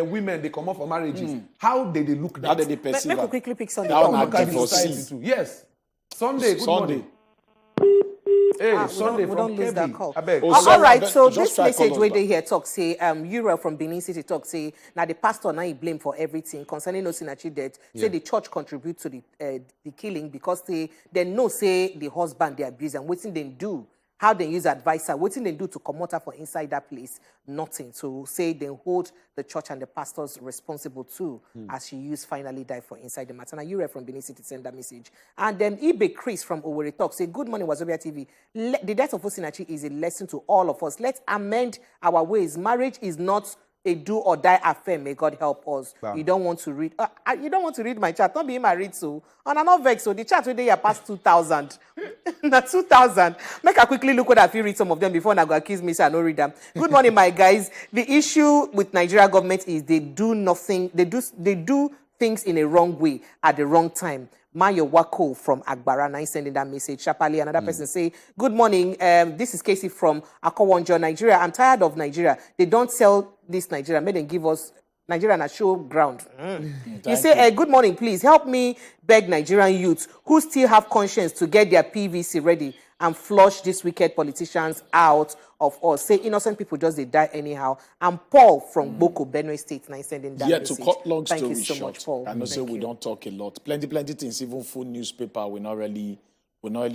women, they come up for marriages, how they look that? How they perceive Make a quickly pick Sunday. Look at the society too. Yes. Sunday, good morning. Hey, Sunday we from don't lose that call. All right, so this message where they here talk say, Uriel from Benin City talk say, now the pastor now he blame for everything concerning Osinachi death. Say the church contribute to the killing because they know say the husband they abuse and what they do. How they use advisor, what they do to come out for inside that place, nothing. So say they hold the church and the pastors responsible too, as she used finally died for inside the matter. Now you from Benin City send that message. And then Ibe Chris from Owerri talk say, good morning Wazobia TV. The death of Osinachi is a lesson to all of us. Let's amend our ways. Marriage is not a do or die affair. May God help us. Wow. You don't want to read. You don't want to read my chat. Don't be married so. And I'm not vexed. So the chat today here past 2,000. Not 2,000. Make a quickly look what I feel read some of them before I go accuse me. So I don't read them. Good morning, my guys. The issue with Nigeria government is they do nothing. They do things in a wrong way at the wrong time. Mayo Wako from Agbarana is sending that message. Shapali, another person say, good morning. This is Casey from Akowonjo, Nigeria. I'm tired of Nigeria. They don't sell this Nigeria. May they give us Nigeria and a show ground. You say, good morning, please help me beg Nigerian youths who still have conscience to get their PVC ready and flush these wicked politicians out of us. Say innocent people just they die anyhow. And Paul from Boko, Benue State, now sending that message. To cut long story Thank you so short, much, Paul. I know say we don't talk a lot. Plenty things, even full newspaper, we not really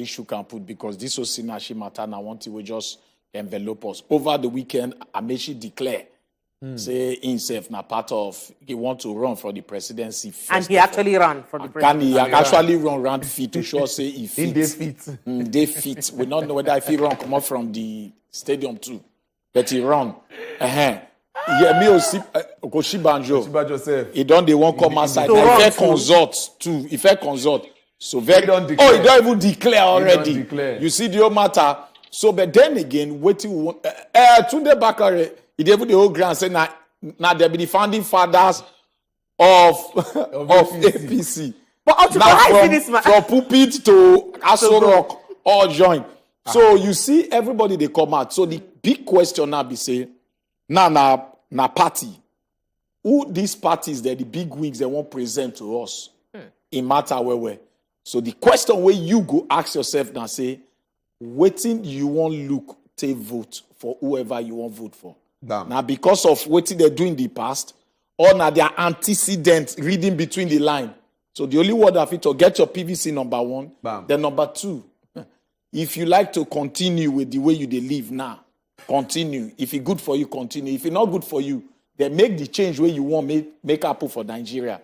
shook and put because this Osinachi matter now want to just envelope us. Over the weekend, Amechi declare say himself now part of he want to run for the presidency. And he actually ran for the presidency. Can he actually run round feet to show say he fit? They fit. We don't know whether if he run come up from the stadium too, but he run. Yeah, me also Koshibanjo. He don't they won't come outside. If he consult. So very he don't even declare already. You see the whole matter. So but then again, what you want Tunde Bakare. He gave the whole ground saying now they be the founding fathers of APC. But now from pulpit to Aso Rock, all join. So you see everybody they come out. So the big question now be say, na party. Who these parties that the big wigs they won't present to us in matter where. So the question where you go ask yourself now say, waiting you won't look take vote for whoever you want vote for. Now, because of what they do in the past, or now their antecedent reading between the line. So the only word of it to get your PVC number one. Then number two, if you like to continue with the way you live now, continue. If it's good for you, continue. If it's not good for you, then make the change where you want make happen for Nigeria.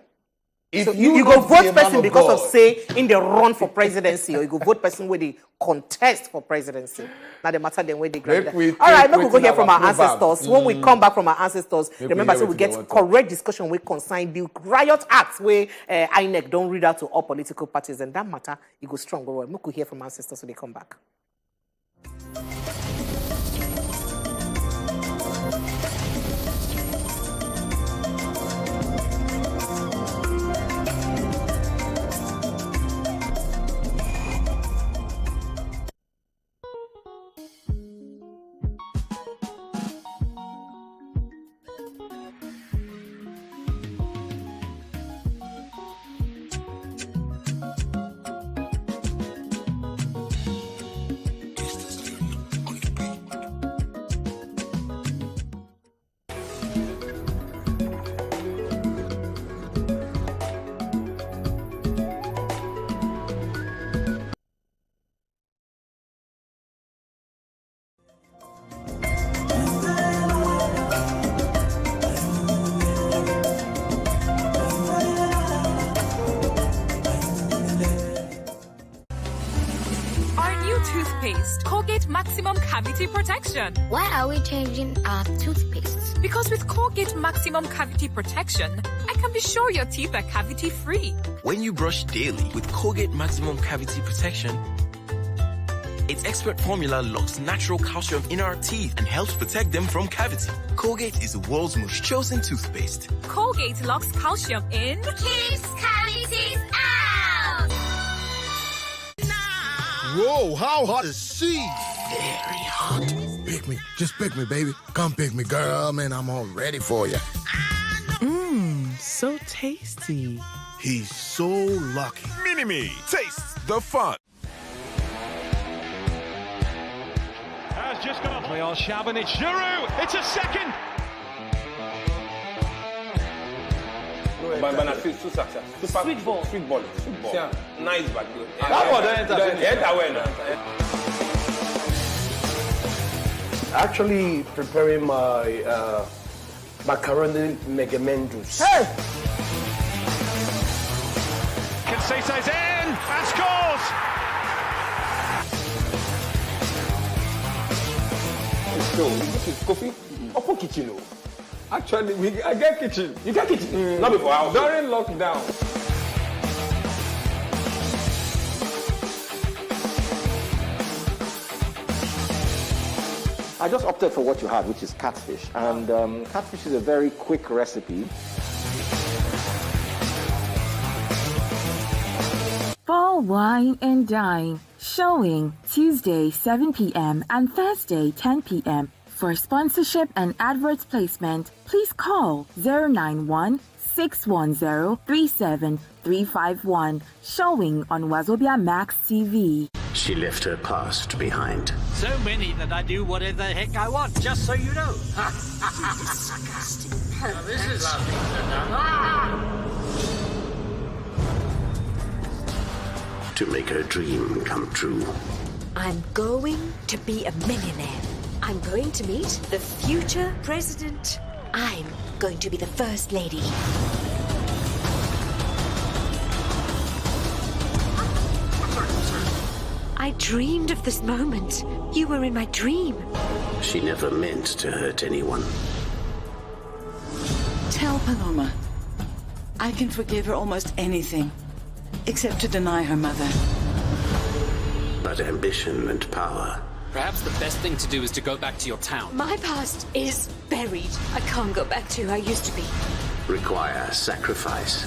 If so you go vote person because of say in the run for presidency, or you go vote person where they contest for presidency. Now the matter then where they grab. All right, we go hear from our ancestors. When we come back from our ancestors, remember so we get correct discussion we consign the riot acts where INEC don't read out to all political parties, and that matter it go strong. We could hear from our ancestors when they come back. Colgate Maximum Cavity Protection. Why are we changing our toothpaste? Because with Colgate Maximum Cavity Protection, I can be sure your teeth are cavity free. When you brush daily with Colgate Maximum Cavity Protection, its expert formula locks natural calcium in our teeth and helps protect them from cavity. Colgate is the world's most chosen toothpaste. Colgate locks calcium in, keeps cavities out. Whoa, how hot is she? Very hot. Pick me, just pick me, baby. Come pick me, girl, man, I'm all ready for you. So tasty. He's so lucky. Mini-Me, taste the fun. Has just gone up. They are Shaban, it's Giroud, it's a second. Sweet ball. Yeah. Nice back. That one, Actually preparing my macaroni megamendus. Hey! Conceições in and scores! So, this is coffee. Open kitchen. Actually, I get kitchen. You get kitchen? Not before house. During lockdown. I just opted for what you had, which is catfish. And catfish is a very quick recipe. Fall, Wine and Dine. Showing Tuesday 7 p.m. and Thursday 10 p.m. For sponsorship and advert placement, please call 091-610-37351. Showing on Wazobia Max TV. She left her past behind. So many that I do whatever the heck I want, just so you know. Disgusting pervert. This is lovely. To make her dream come true. I'm going to be a millionaire. I'm going to meet the future president. I'm going to be the first lady. I dreamed of this moment. You were in my dream. She never meant to hurt anyone. Tell Paloma, I can forgive her almost anything, except to deny her mother. But ambition and power. Perhaps the best thing to do is to go back to your town. My past is buried. I can't go back to who I used to be. Require sacrifice.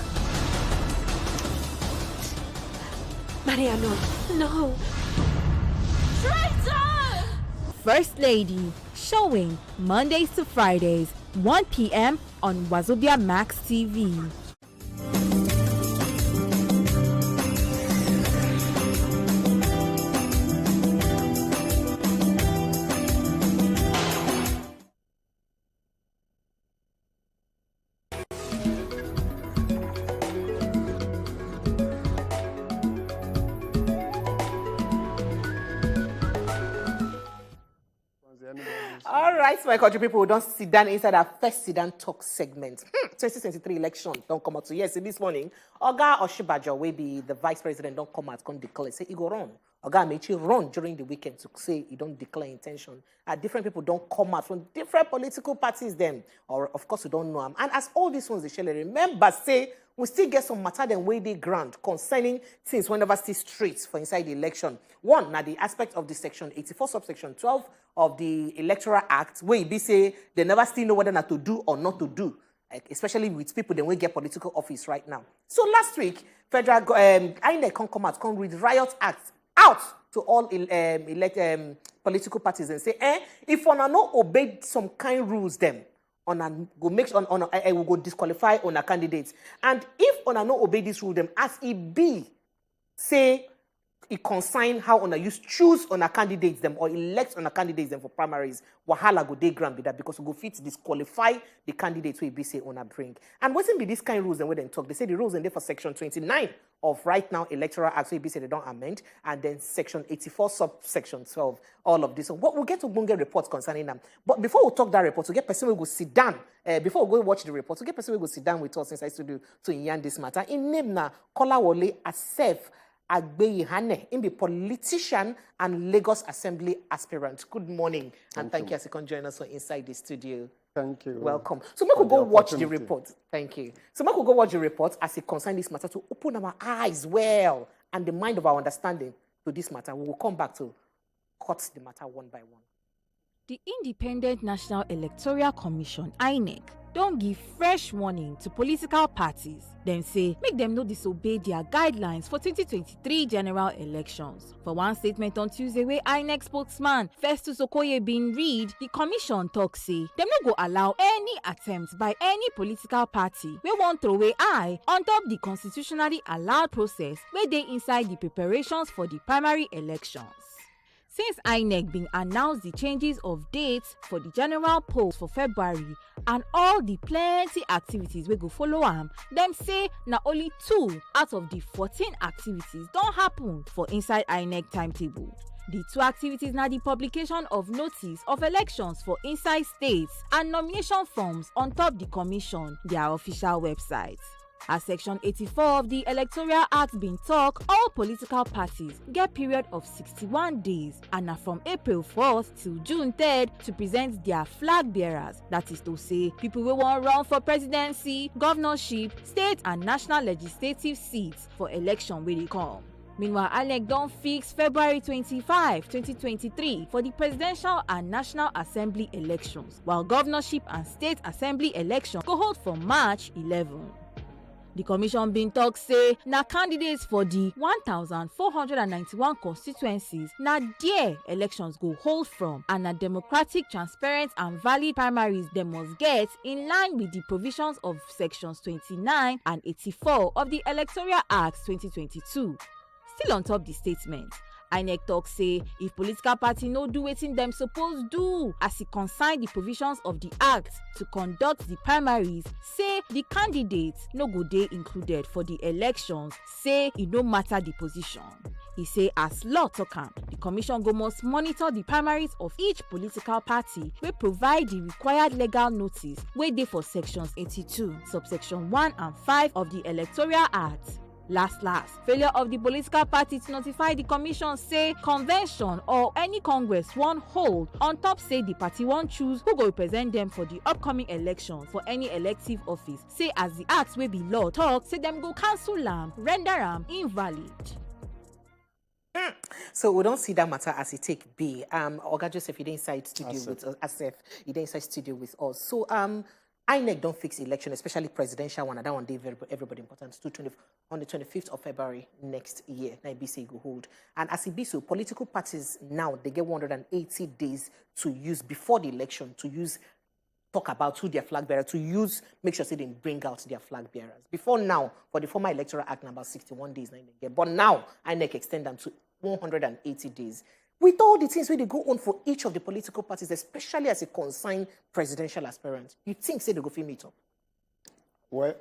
Mariano, no. Traitor! First Lady. Showing Mondays to Fridays, 1 p.m. on Wazobia Max TV. Right, my country people, don't sit down inside our first sit-down talk segment. 2023 election don't come out. So yes, this morning, Oga Oshibajo will be the vice president. Don't come out, come declare. Say he go run. Oga Mechi run during the weekend to say he don't declare intention. Different people don't come out from different political parties. Them, or of course, we don't know them. And as all these ones, they shall remember say. We still get some matter than way they grant concerning things whenever still streets for inside the election. One, now the aspect of the section 84 subsection 12 of the Electoral Act, where it say they never still know whether not to do or not to do, especially with people that will get political office right now. So last week, federal INEC come out, come read Riot Act out to all political parties and say, if one are not obeyed some kind rules them, go make sure will go disqualify on a candidate. And if on a no obey this rule them as it be, say it consign how on a use choose on a candidates them or elect on a candidates them for primaries, wahala go dey ground with that because we go fit disqualify the candidates we be say on a bring. And what's be this kind of rules and when they talk, they say the rules in there for section 29 of right now Electoral Act, so be say they don't amend, and then section 84 subsection 12, all of this. So we'll get to Bunge reports concerning them. But before we talk that report, to get person we go sit down, before we go watch the report, to get person we go sit down with us inside studio to yarn this matter. In name na Kolawole Asef Agbeyihane, in the politician and Lagos Assembly aspirant. Good morning, and thank you as you can join us inside the studio. Thank you. Welcome. So we could go watch the report. Thank you. So we could go watch the report as it concerns this matter to open our eyes well and the mind of our understanding to this matter. We will come back to cut the matter one by one. The Independent National Electoral Commission, INEC, don't give fresh warning to political parties. Then say, make them not disobey their guidelines for 2023 general elections. For one statement on Tuesday, where INEC spokesman Festus Okoye been read, the commission talk say, them not go allow any attempt by any political party we want throw away eye on top the constitutionally allowed process where they inside the preparations for the primary elections. Since INEC been announced the changes of dates for the general polls for February and all the plenty activities we go follow them say na only 2 out of the 14 activities don't happen for inside INEC timetable. The 2 activities na the publication of notice of elections for inside states and nomination forms on top the commission, their official websites. As Section 84 of the Electoral Act been talk, all political parties get period of 61 days and are from April 4th till June 3rd to present their flag bearers. That is to say, people will want run for presidency, governorship, state and national legislative seats for election will come. Meanwhile, INEC don't fix February 25, 2023 for the presidential and national assembly elections, while governorship and state assembly elections go hold for March 11. The commission been talk say na candidates for the 1,491 constituencies na their elections go hold from, and na democratic, transparent and valid primaries they must get in line with the provisions of sections 29 and 84 of the Electoral Act 2022. Still on top the statement, INEC talk say if political party no do wetin them suppose do as it concern the provisions of the act to conduct the primaries, say the candidates no go dey included for the elections, say it no matter the position. He say as law talk am, the commission go must monitor the primaries of each political party wey provide the required legal notice wey dey for sections 82, subsection 1 and 5 of the Electoral Act. Last, failure of the political party to notify the commission say convention or any congress won't hold on top say the party won't choose who go represent them for the upcoming election for any elective office. Say as the acts wey be law talk, say them go cancel am, render am invalid. So we don't see that matter as it take be. Oga Joseph, you inside studio with us. Asef, you inside studio with us. So INEC don't fix election, especially presidential one, and that one day everybody important. On the 25th of February next year, NIBC go hold. And as it be so, political parties now, they get 180 days to use before the election, to talk about who their flag bearer, make sure they bring out their flag bearers. Before now, for the former Electoral Act, about 61 days, but now INEC extend them to 180 days. With all the things where they go on for each of the political parties, especially as a consigned presidential aspirant, you think say they go fit meet up? Well,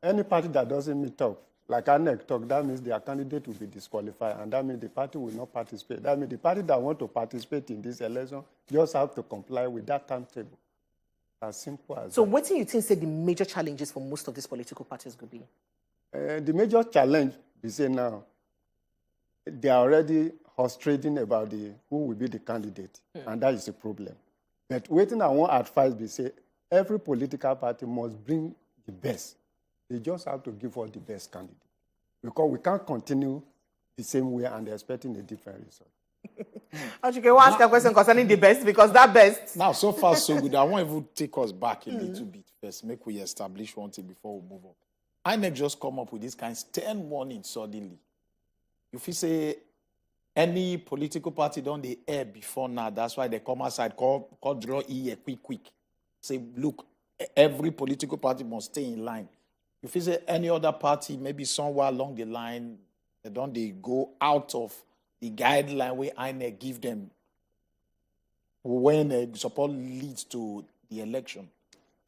any party that doesn't meet up like INEC talk, that means their candidate will be disqualified, and that means the party will not participate. That means the party that want to participate in this election just have to comply with that timetable. As simple as So that. what do you think say the major challenges for most of these political parties could be? The major challenge, we say now, they are already frustrating about who will be the candidate, and that is a problem. But waiting, I want advice, we say, every political party must bring the best. They just have to give us the best candidate. Because we can't continue the same way and expecting a different result. Okay, we'll ask a question concerning the best, because that best... Now, so far, so good. I want to take us back a little bit first. Make we establish one thing before we move on. INEC just come up with this kind of 10 warnings suddenly. If you say any political party don't they air before now, that's why they come outside, call draw ear quick. Say, look, every political party must stay in line. If you say any other party, maybe somewhere along the line, they go out of the guideline where INEC give them when support leads to the election.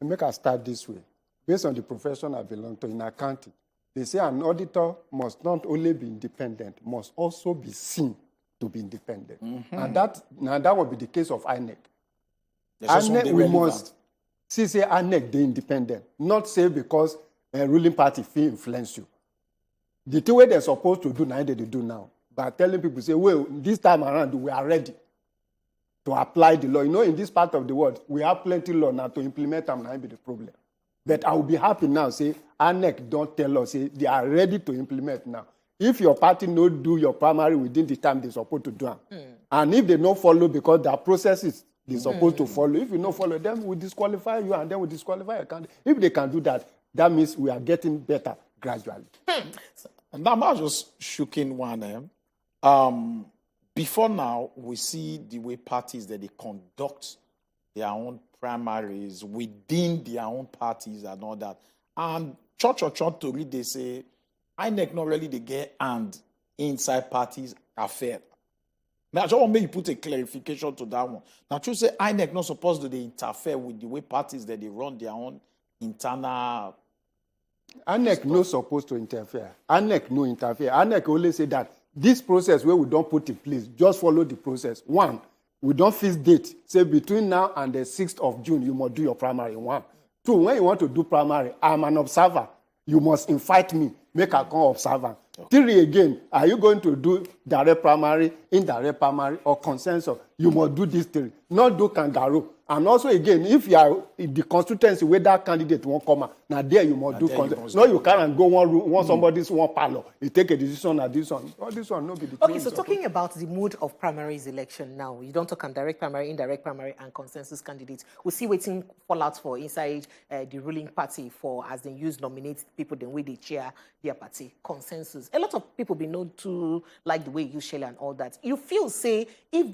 Make us start this way. Based on the profession I belong to in accounting, they say an auditor must not only be independent, must also be seen to be independent. And that will be the case of INEC. INEC, we must say INEC, they independent, not say because a ruling party feel influence you. The two way they're supposed to do now, they do now. By telling people, say, well, this time around, we are ready to apply the law. You know, in this part of the world, we have plenty of law now to implement them, now be the problem. But I will be happy now, say, INEC don't tell us, say, they are ready to implement now. If your party not do your primary within the time they're supposed to do them, and if they don't follow because their processes they're supposed to follow, if you don't follow them, we disqualify you and then we disqualify your candidate. If they can do that, that means we are getting better gradually. And that was just shocking one. Before now, we see the way parties that they conduct their own primaries within their own parties and all that. And church to read, they say, INEC not really they get hand inside parties affair. Now, I just want me to put a clarification to that one. Now, you say INEC not supposed to interfere with the way parties that they run their own internal. INEC no supposed to interfere. INEC no interfere. INEC only say that this process where we don't put in place, just follow the process. One, we don't fix date. Say between now and the 6th of June, you must do your primary. One. Two, when you want to do primary, I'm an observer. You must invite me, make a call observer. Three again, are you going to do direct primary, indirect primary, or consensus? You must do these three, not do kangaroo. And also again, if you are in the constituency where that candidate won't come out, now there you must do consensus. No, you can't go one room, one somebody's one parlor. You take a decision at this one. All this one, no be the Okay, so talking about the mood of primaries election now, you don't talk on direct primary, indirect primary, and consensus candidates. We see waiting fallout for inside the ruling party for as they use nominate people the way they chair their party. Consensus. A lot of people be known to like the way you share and all that. You feel say if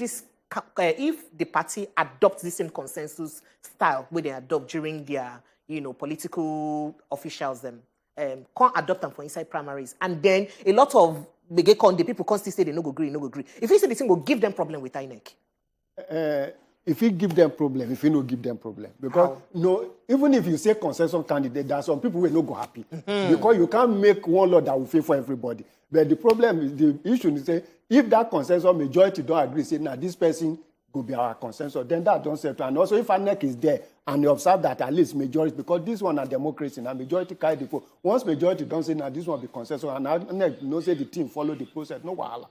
the party adopts the same consensus style where they adopt during their, political officials, can't adopt them for inside primaries, and then a lot of the people can't still say they no go agree. If you say the thing will give them problem with INEC. If you give them problem, if you no give them problem, because even if you say consensus candidate, there are some people who will not go happy because you can't make one law that will favor everybody. But the problem is the issue is say if that consensus majority don't agree, say now this person will be our consensus, then that don't settle. And also if INEC is there and you observe that at least majority, because this one are democracy and majority carry the vote. Once majority don't say now this one be consensus and INEC no say the team follow the process, no wahala.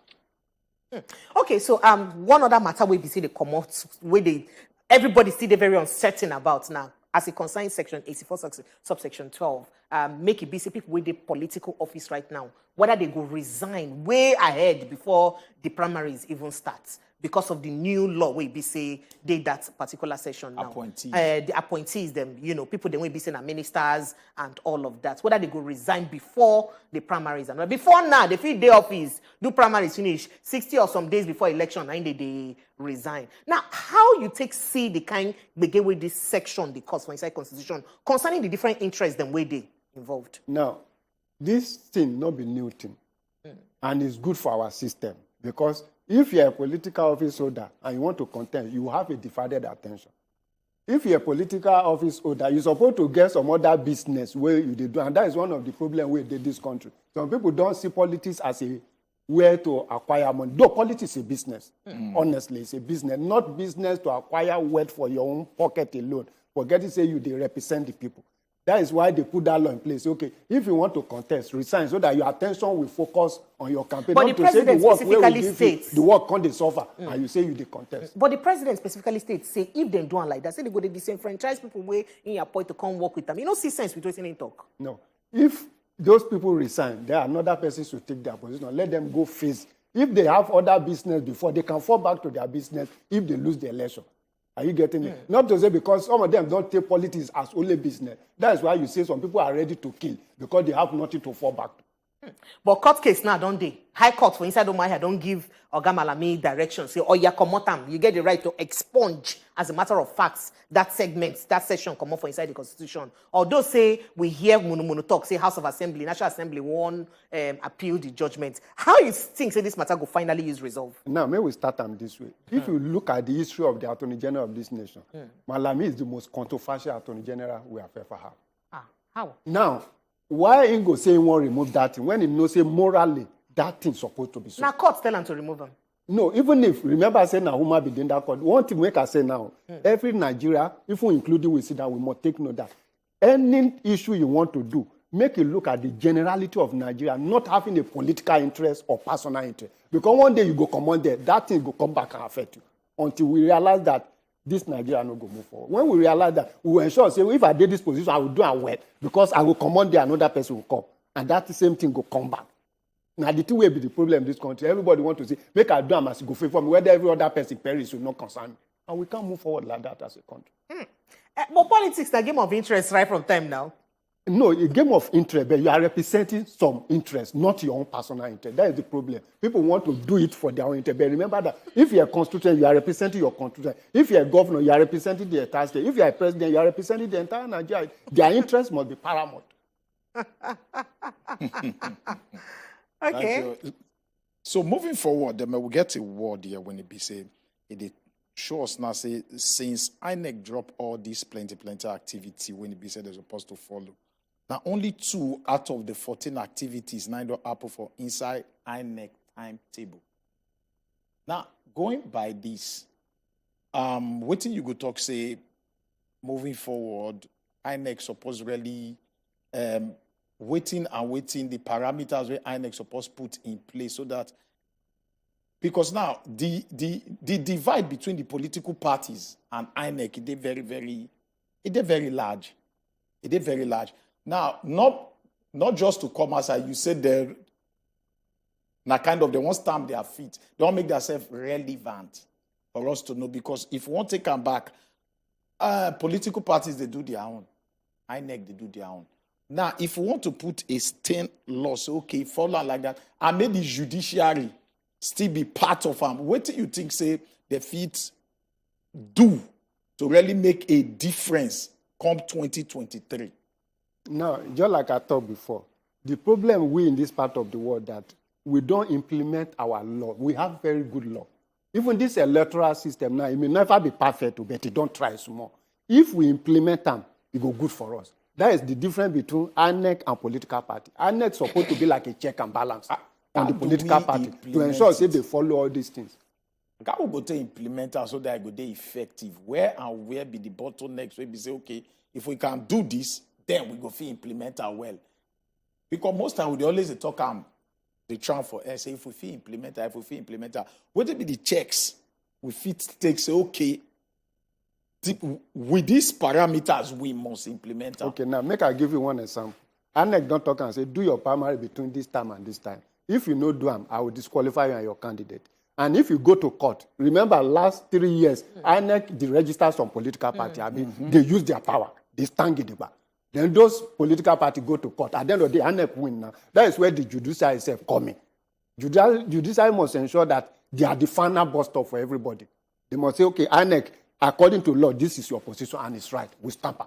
Okay, so one other matter where we see the come out where everybody still they very uncertain about now. As it concerns section 84 subsection 12, make it be say people with the political office right now, whether they go resign way ahead before the primaries even start because of the new law where be say they that particular session now. Appointees. The appointees, them, people they will be saying are ministers and all of that. Whether they go resign before the primaries and before now, they feel their office, do primaries finish 60 or some days before election, and they resign. Now, how you see the kind begin with this section, the cause for inside constitution, concerning the different interests them way they involved? Now, this thing not be new thing, and it's good for our system because if you're a political office holder and you want to contend, you have a divided attention. if you're a political office holder, you're supposed to get some other business where you do. And that is one of the problems with this country. Some people don't see politics as a way to acquire money. Though politics is a business. Honestly, it's a business. Not business to acquire wealth for your own pocket alone. Forget to say they represent the people. That is why they put that law in place. Okay, if you want to contest, resign so that your attention will focus on your campaign. But not the to say the president work specifically states the work can't suffer, and you say you contest. But the president specifically states, say, if they do it like that, say they go to disenfranchise people way in your point to come work with them. You don't see sense with what they talk. No. If those people resign, there are another persons to take their position. Let them go face. If they have other business before, they can fall back to their business if they lose the election. Are you getting it? Not to say because some of them don't take politics as only business. That is why you say some people are ready to kill because they have nothing to fall back to. But court case now, don't they? High court for inside Omaya don't give Oga Malami direction. Say, oh, yeah, come on, you get the right to expunge, as a matter of facts, that segment, that session come up for inside the Constitution. Although, say, we hear Munu talk, say, House of Assembly, National Assembly won't appeal the judgment. How you think, say, this matter go finally is resolved? Now, may we start them this way. If you look at the history of the Attorney General of this nation, Malami is the most controversial Attorney General we have ever had. How? Now, why he go say he won't remove that thing when he knows say morally that thing supposed to be so? Now court tell him to remove him. No, even if remember I said now Huma be in that court. One thing make I say now, every Nigeria, if we include we see that we must take note that any issue you want to do, make you look at the generality of Nigeria, not having a political interest or personal interest. Because one day you go come on there, that thing will come back and affect you until we realize that this Nigeria no go move forward. When we realize that, we will ensure, say, if I did this position, I will do it well. Because I will come on there, another person will come. And that same thing will come back. Now, the two way be the problem in this country. Everybody want to say, make I do a must go for me, whether every other person perish will not concern me. And we can't move forward like that as a country. But politics is a game of interest right from time now. No, a game of interest, but you are representing some interest, not your own personal interest. That is the problem. People want to do it for their own interest. But remember that if you're a constituent, you are representing your constituent. If you're a governor, you are representing the entire state. If you're a president, you are representing the entire Nigeria. Their interest must be paramount. Okay. So moving forward, then we'll get a word here when it be said. It show us now, say, since INEC drop all this plenty activity when it be said they're supposed to follow. Now, only 2 out of the 14 activities now don't happen for inside INEC timetable. Now, going by this, waiting you go talk, say, moving forward, INEC supposed really waiting the parameters where INEC supposed put in place so that, because now the divide between the political parties and INEC it is very large. It is very large. Now, not just to come as you said there, now kind of they won't stamp their feet. They won't make themselves relevant for us to know, because if we want to take them back, political parties, they do their own. INEC, they do their own. Now, if we want to put a stern law, so okay, follow like that, and maybe the judiciary still be part of them, what do you think, say, the feet do to really make a difference come 2023? Now, just like I talked before, the problem we in this part of the world that we don't implement our law. We have very good law. Even this electoral system now, it may never be perfect, but it don't try small. If we implement them, it go good for us. That is the difference between INEC and political party. INEC is supposed to be like a check and balance on the political party to ensure say they follow all these things. How we go to implement so that it go dey effective? Where and where be the bottlenecks? Where we say, okay, if we can do this, then we go fit implement it well. Because most time we always talk the try for say if we fit implement it, what be the checks we fit take say okay, with these parameters we must implement it. Okay, now make I give you one example. INEC don't talk and say do your primary between this time and this time. If you no do them, I will disqualify you and your candidate. And if you go to court, remember last 3 years, INEC they register some political party. I mean, they use their power. They stand in the back. Then those political parties go to court. At the end of the day, INEC win now. That is where the judiciary itself coming. Judiciary must ensure that they are the final bus stop for everybody. They must say, okay, INEC, according to law, this is your position and it's right. We stamp it.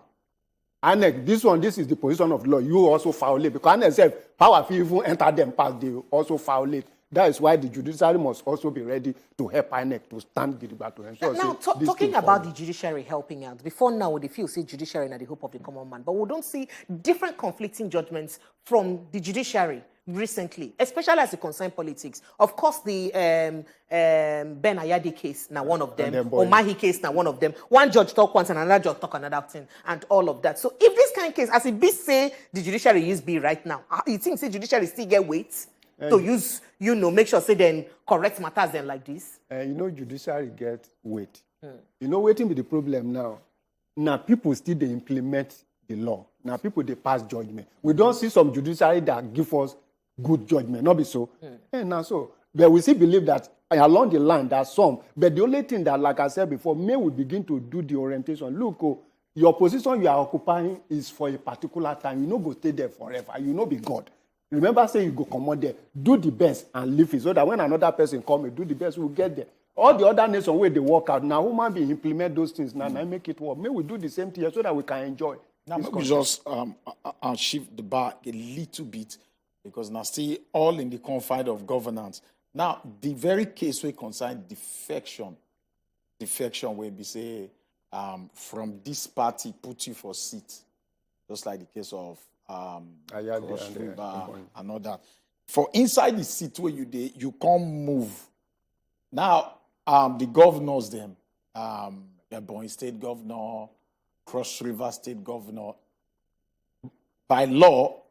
INEC, this is the position of law. You also violate. Because INEC said, power if you even enter them past, they also violate That is why the judiciary must also be ready to help INEC to stand gidigba to ensure. Now, talking about the judiciary helping out, before now, we feel say judiciary and the hope of the common man, but we don't see different conflicting judgments from the judiciary recently, especially as it concerns politics. Of course, the Ben Ayade case, now one of them, Omahi case, now one of them. One judge talk once and another judge talk another thing, and all of that. So if this kind of case, as it be say the judiciary is be right now, you think say judiciary still get weight to use, make sure say then correct matters then like this? Judiciary get weight. Waiting be the problem now. Now people still they implement the law. Now people they pass judgment. We don't see some judiciary that give us good judgment, not be so. Now so, but we still believe that along the line there's some. But the only thing that, like I said before, may we begin to do the orientation. Look, your position you are occupying is for a particular time. You no go stay there forever. You no be God. Remember, say you go come on there, do the best and leave it, so that when another person come and do the best, we'll get there. All the other nations where they work out now, human being implement those things now, and make it work. May we do the same thing so that we can enjoy. Now, maybe just I'll shift the bar a little bit, because now still all in the confines of governance. Now, the very case we concern defection where we say from this party put you for seat, just like the case of Cross River and all that. For inside the seat where you can't move. Now, the governors them, Ebonyi State Governor, Cross River State Governor, by law,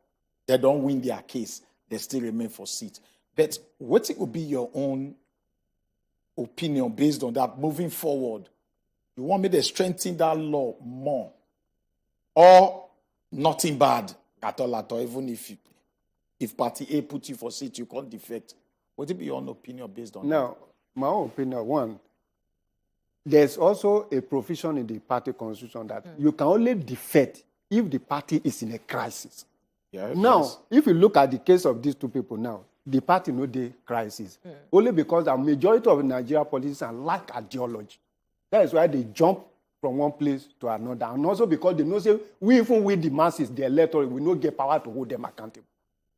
they don't win their case. They still remain for seat. But what it would be your own opinion based on that moving forward? You want me to strengthen that law more? Or nothing bad at all, even if party A put you for seat, you can't defect. What would be your own opinion based on that? Now, my own opinion, one, there's also a provision in the party constitution that you can only defect if the party is in a crisis. Now, if you look at the case of these two people now, the party no dey crisis. Only because the majority of Nigeria politicians lack ideology. That is why they jump from one place to another. And also because they know say, we even with the masses, the electorate, we don't get power to hold them accountable.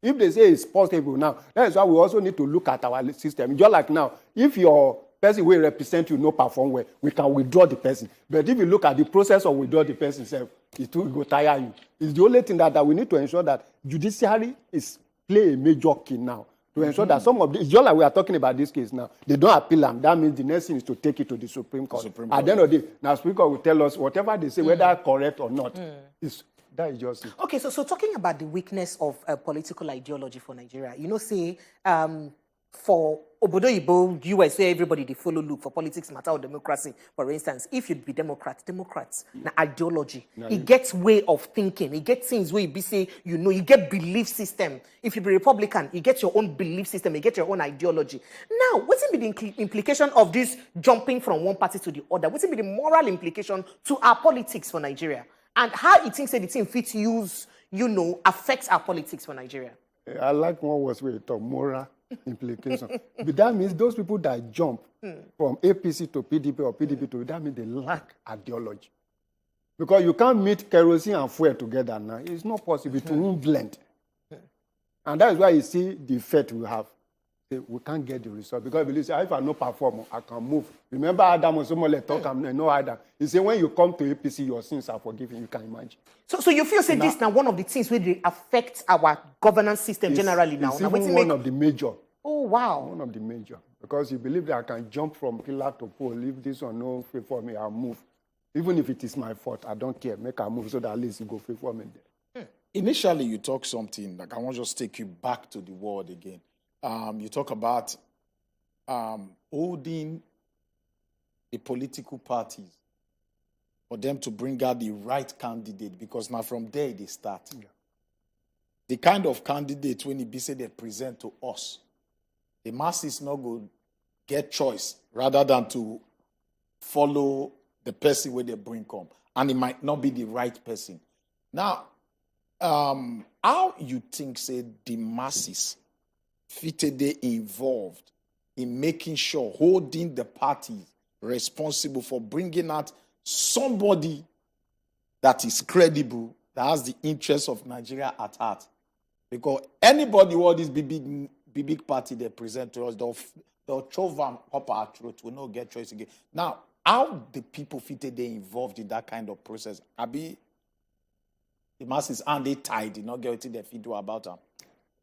If they say it's possible now, that is why we also need to look at our system. Just like now, if your person will represent you no perform well, we can withdraw the person. But if you look at the process of withdraw the person itself, it will go tire you. It's the only thing that we need to ensure that judiciary is play a major key now. To ensure that some of the, just like we are talking about this case now, they don't appeal them. That means the next thing is to take it to the Supreme Court. At the end of the day, now Speaker will tell us whatever they say, whether correct or not. That is just it. Okay, so talking about the weakness of political ideology for Nigeria, say for Obodo Ibo, USA, everybody they follow look for politics matter or democracy. For instance, if you'd be Democrats, na ideology. It gets way of thinking. It gets things where you be say, you get belief system. If you be Republican, you get your own belief system, you get your own ideology. Now, what's be the implication of this jumping from one party to the other? What's be the moral implication to our politics for Nigeria? And how it thinks that the thing fit use, affects our politics for Nigeria? I like one words where you talk moral implication. But that means those people that jump from APC to PDP or PDP to that means they lack ideology. Because you can't meet kerosene and fuel together now. It's not possible. It won't blend. And that is why you see the effect we have. We can't get the result. Because if I no perform, I can move. Remember Adam Osomole talk, no Adam. He said when you come to APC, your sins are forgiven. You can imagine. So you feel say this now one of the things where they affect our governance system generally now? It's even one of the major. Oh, wow. One of the major. Because you believe that I can jump from pillar to pole. If this one no free for me, I'll move. Even if it is my fault, I don't care. Make a move so that at least you go free for me there. Initially, you talk something, like I want to just take you back to the world again. You talk about holding the political parties for them to bring out the right candidate, because now from there they start. Yeah. The kind of candidate when it be said they present to us, the masses not go get choice rather than to follow the person where they bring come, and it might not be the right person. Now, how you think say the masses fitted they involved in making sure holding the parties responsible for bringing out somebody that is credible, that has the interests of Nigeria at heart? Because anybody who this big big party they present to us, they'll chove them up our throat. We don't get choice again. Now, how the people fit they involved in that kind of process? Abi, the masses aren't they tied? You not get what they feel do about them.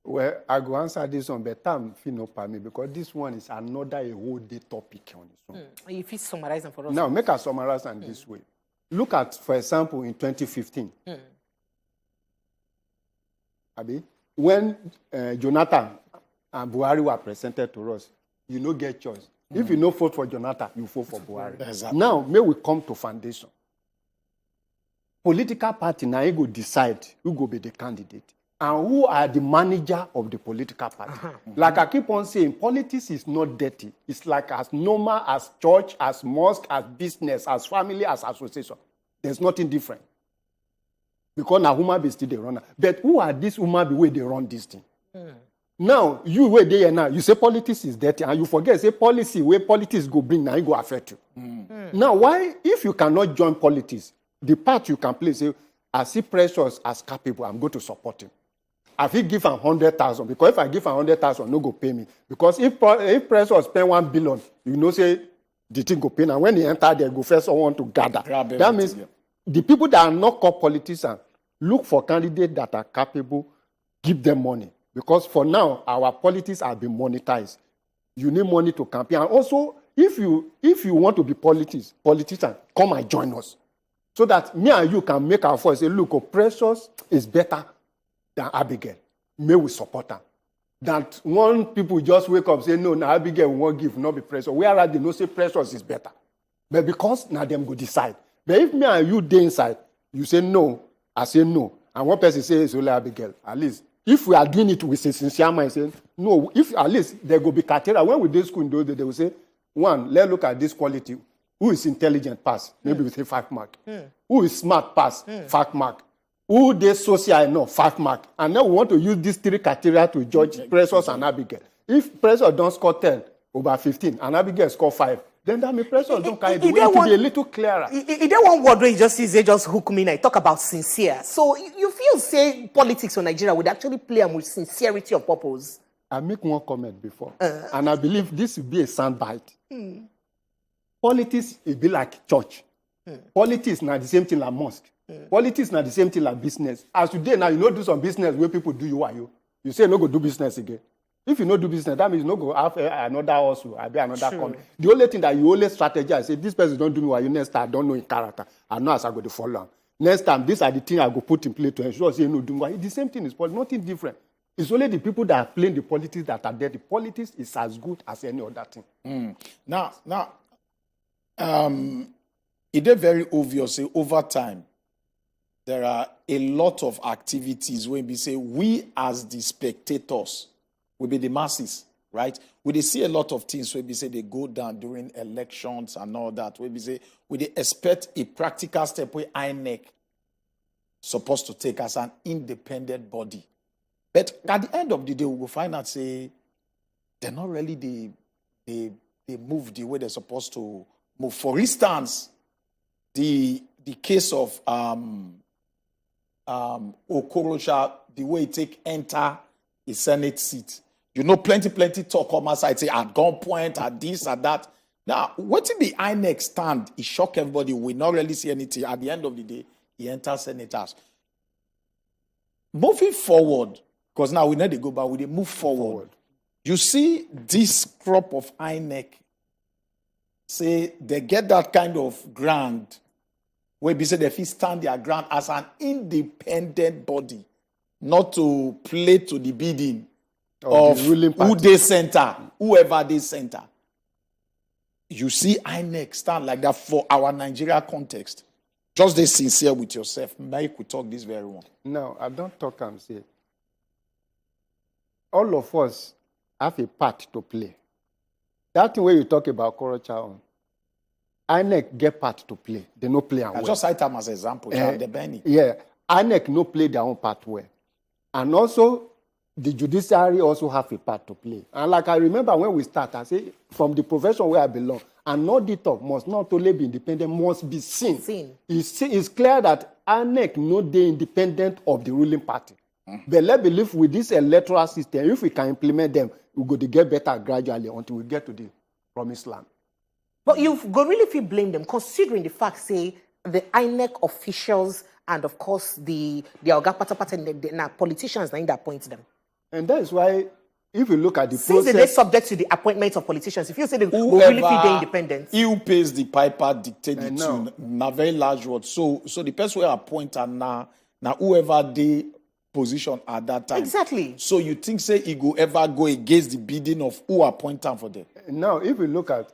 Well, I go answer this one, but time feel no for me because this one is another a whole day topic on this one. If you summarize them for us. Now, make us summarize them this way. Look at, for example, in 2015. Abi, when Jonathan and Buhari were presented to us, you no get choice. If you no vote for Jonathan, you vote for Buhari. Exactly. Now, may we come to foundation. Political party now you go decide who go be the candidate and who are the manager of the political party. Like I keep on saying, politics is not dirty. It's like as normal as church, as mosque, as business, as family, as association. There's nothing different. Because now human beings still they run. But who are these human beings where they run this thing? Now, you where they are now, you say politics is dirty, and you forget, say policy, where politics go bring, now it go affect you. Now, why, if you cannot join politics, the part you can play, say, I see Precious as capable, I'm going to support him. I will give him 100,000, because if I give him 100,000, no go pay me. Because if Precious spend 1 billion, you know, say, the thing go pay, and when he enter there, go first someone to gather. That means the people that are not called politicians, look for candidates that are capable, give them money. Because for now, our politics have been monetized. You need money to campaign. And also, if you want to be politician, come and join us. So that me and you can make our voice say, look, Precious is better than Abigail. May we support her. That one people just wake up and say, no, Abigail won't give, not be Precious. Whereas they know say Precious is better. But because now them go decide. But if me and you dey inside, you say no, I say no. And one person says it's only Abigail, at least. If we are doing it with a sincere mind, saying, no, if at least there will be criteria. When we do school in those days, they will say, one, let's look at this quality. Who is intelligent, pass? Maybe we say 5 mark. Who is smart, pass? 5 mark. Who they social enough, 5 mark. And then we want to use these 3 criteria to judge Precious and Abigail. If Precious don't score 10 over 15 and Abigail score 5, then that means Precious don't carry the way to be a little clearer. If there one word where you just say, they just hook me and I talk about sincere. So you feel say politics in Nigeria would actually play with sincerity of purpose? I make one comment before. And I believe this will be a soundbite. Politics will be like church. Politics not the same thing like mosque. Politics not the same thing like business. As today now, you know do some business where people do you are you. You say no go do business again. If you no do business, that means you no go have another hustle, I be another company. The only thing that you always strategize, say this person don't do me what you next time, I don't know in character. I know as I go to follow. Next time, these are the things I go put in place to ensure say no do me. The same thing is politics, nothing different. It's only the people that are playing the politics that are there. The politics is as good as any other thing. Now, it is very obvious, say, over time, there are a lot of activities where we say we as the spectators will be the masses, right? We see a lot of things where we say they go down during elections and all that. Where we say we expect a practical step where INEC supposed to take as an independent body. But at the end of the day, we will find out, say, they're not really they move the way they're supposed to move. For instance, the case of Okorocha, the way he enter a Senate seat. You know, plenty talk on my side, say at gunpoint, at this, at that. Now, what if the INEC stand? It shock everybody. We not really see anything. At the end of the day, he enters senators. Moving forward, because now we need to go back, we move forward. You see this crop of INEC, say they get that kind of grant where they say they stand their ground as an independent body, not to play to the bidding of who they center, whoever they center. You see INEC stand like that for our Nigeria context. Just be sincere with yourself. Maybe we talk this very one. No, I don't talk and say. All of us have a part to play. That thing where you talk about Okorocha, INEC get part to play. They no play and well. I just cite them as an example. Yeah, INEC no play their own part well. And also, the judiciary also have a part to play. And like I remember when we start, I say, from the profession where I belong, an auditor must not only be independent, must be seen. It's clear that INEC no dey independent of the ruling party. But let's believe with this electoral system, if we can implement them, we're going to get better gradually until we get to the promised land. But you go really feel blame them, considering the fact, say, the INEC officials and, of course, the Oga Patapata and the politicians that appoint them. And that is why, if you look at the since process... they're subject to the appointment of politicians, if you say they will really feel their independence. Who pays the piper dictate the tune, na very large word. So the person who appoint and now whoever they position at that time. Exactly. So you think say he go ever go against the bidding of who appoint them for them? Now, if we look at,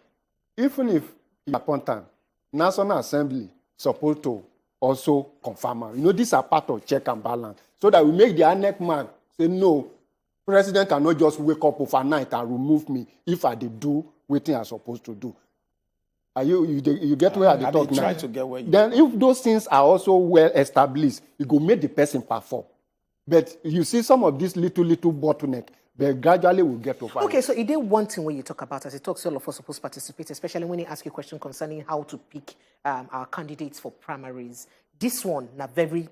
even if you appoint them, National Assembly supposed to also confirm. You know, these are part of check and balance. So that we make the INEC man say, no, President cannot just wake up overnight and remove me if I did do what I'm supposed to do. Are you get where I talk now? Try to get where you then if those things are also well established, you go make the person perform. But you see some of these little bottleneck, but gradually we'll get over. Okay, so it is one thing when you talk about, as it talks, all of us supposed to participate, especially when you ask you a question concerning how to pick our candidates for primaries. This one, na very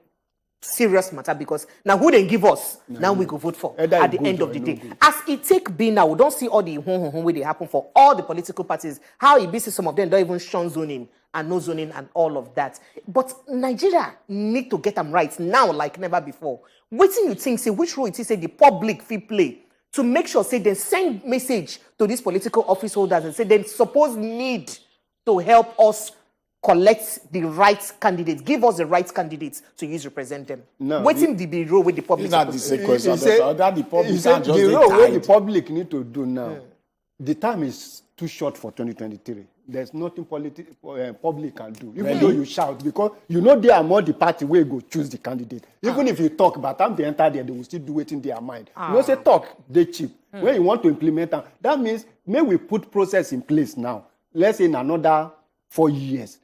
serious matter, because now who they give us, now we go vote for at the end of the day. As it take be now, we don't see all the where they happen for all the political parties. How it be, some of them don't even shun zoning and no zoning and all of that. But Nigeria need to get them right now like never before. What do you think, say, which role it is, say, the public fee play to make sure, say, they send message to these political office holders and say they suppose need to help us collect the right candidates, give us the right candidates to use represent them. No, waiting the role with the public. Is that the question? That the public can just the role where the public need to do now. The time is too short for 2023. There's nothing public can do, even though you shout, because you know they are more the party where you go choose the candidate. Even if you talk, by the time they enter there, they will still do it in their mind. You know, say talk, they cheap. When you want to implement them, that means may we put process in place now. Let's say in another 4 years,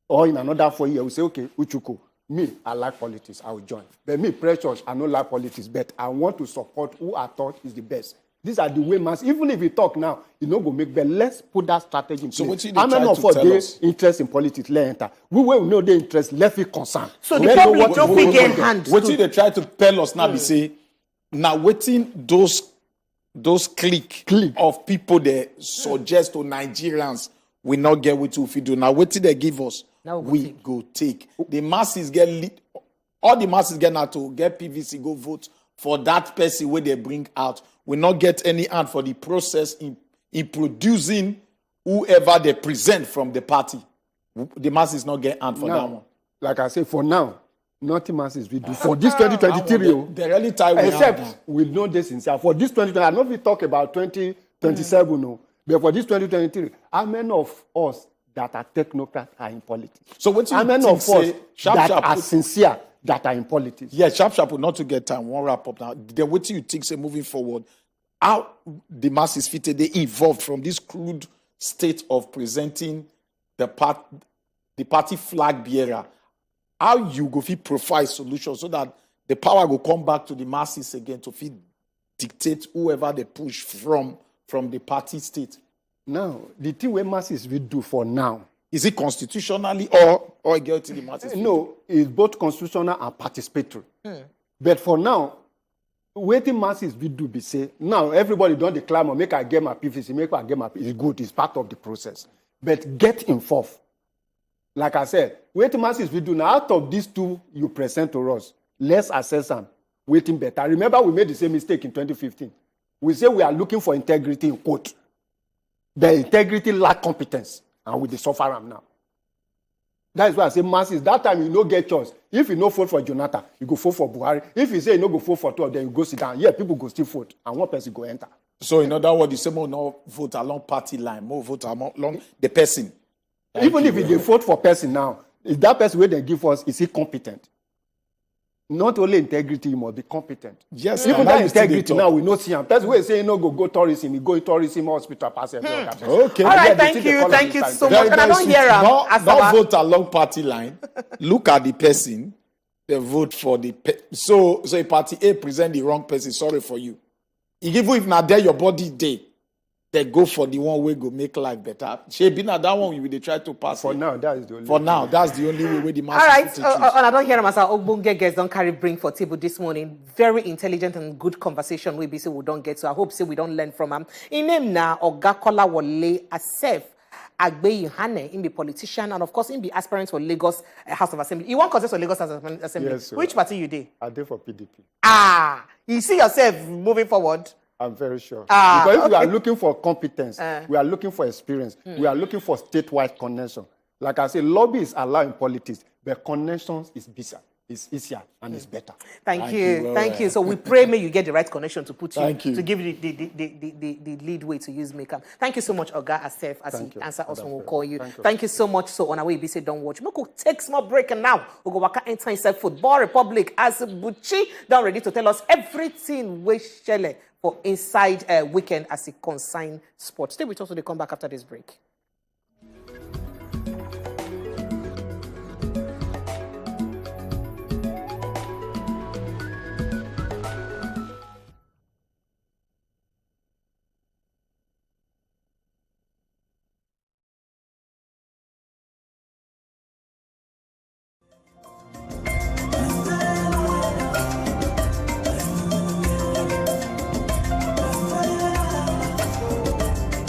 or in another 4 years, we say, okay, Uchuko, me, I like politics, I will join. But me, Precious, I don't like politics, but I want to support who I thought is the best. These are the way, man. Even if we talk now, you know, go make, but let's put that strategy in place. So how many of us interest in politics? Let enter. We will know the interest. Let it concern. So the public don't begin hand. What they try to tell us now? Be say now waiting those clique of people they suggest to Nigerians we not get what we do. Now what they give us, we go take. The masses get all the masses get now to get PVC go vote for that person where they bring out. We not get any hand for the process in producing whoever they present from the party. The masses not get hand for that one. Like I say, for now, nothing masses we do. For this 2023, the really time we except we know this sincere. For this 2020, I know we talk about 2027, no. But for this 2023, how many of us that are technocrats are in politics? So what how many of us that are sincere that are in politics? Yeah, sharp, not to get time. One wrap up now. Then what do you think, say, moving forward, how the masses fitted, they evolved from this crude state of presenting the party flag bearer? How you go fit provide solutions so that the power will come back to the masses again to fit dictate whoever they push from the party state? Now, the thing where masses will do for now, is it constitutionally or get to the masses? No, it's both constitutional and participatory. But for now, waiting masses will do be say, now everybody don't declare, make I get my PVC, make I get my PVC. It's good, it's part of the process. But get involved. Like I said, waiting masses will do now. Out of these two you present to us, let's assess them. Waiting better. Remember, we made the same mistake in 2015. We say we are looking for integrity in quote. The integrity lack competence. And with the suffer them now. That is why I say masses. That time you no get choice. If you no vote for Jonathan, you go vote for Buhari. If you say you no go vote for two of them, you go sit down. Yeah, people go still vote. And one person go enter. So in other words, you say more no vote along party line, more vote along the person. Even if they vote for person now, if that person where they give us, is he competent? Not only integrity, you must be competent. Yes, even that integrity now, we not see him. That's why we say you know go tourism, you go tourism hospital, pass every Okay. All right, thank you so much. And I don't hear him. Don't vote along party line. Look at the person. They vote for the so a party A present the wrong person. Sorry for you. Even if not there, your body day. they go for the one way go make life better. Shebi na that one we dey try to pass. For now, that is the only. For now, that's the only way the masses. All right, choose. I don't hear them as our Ogbonge guests don't carry bring for table this morning. Very intelligent and good conversation we be say we don't get. So I hope say we don't learn from him. In name na Oga Kola Wole Asef Agbeyi Hane, in be politician and of course in be aspirant for Lagos House of Assembly. You want contest for Lagos House of Assembly? Yes, sir. Which party you did? I did for PDP. Ah, you see yourself moving forward. I'm very sure. Ah, because if we okay. are looking for competence, we are looking for experience, we are looking for statewide connection. Like I say, lobby is allowed in politics, but connections is easier and it's better. Thank you. So we pray may you get the right connection to put you, to give you the lead way to use makeup. Thank you so much, Oga Asef, as you answer us when we'll call you. Thank you so much. So on our way, be say don't watch. We could take small break and now we'll go back enter inside Football Republic as Buchi done ready to tell us everything we share for inside weekend as it consign sports. Stay with us when they come back after this break.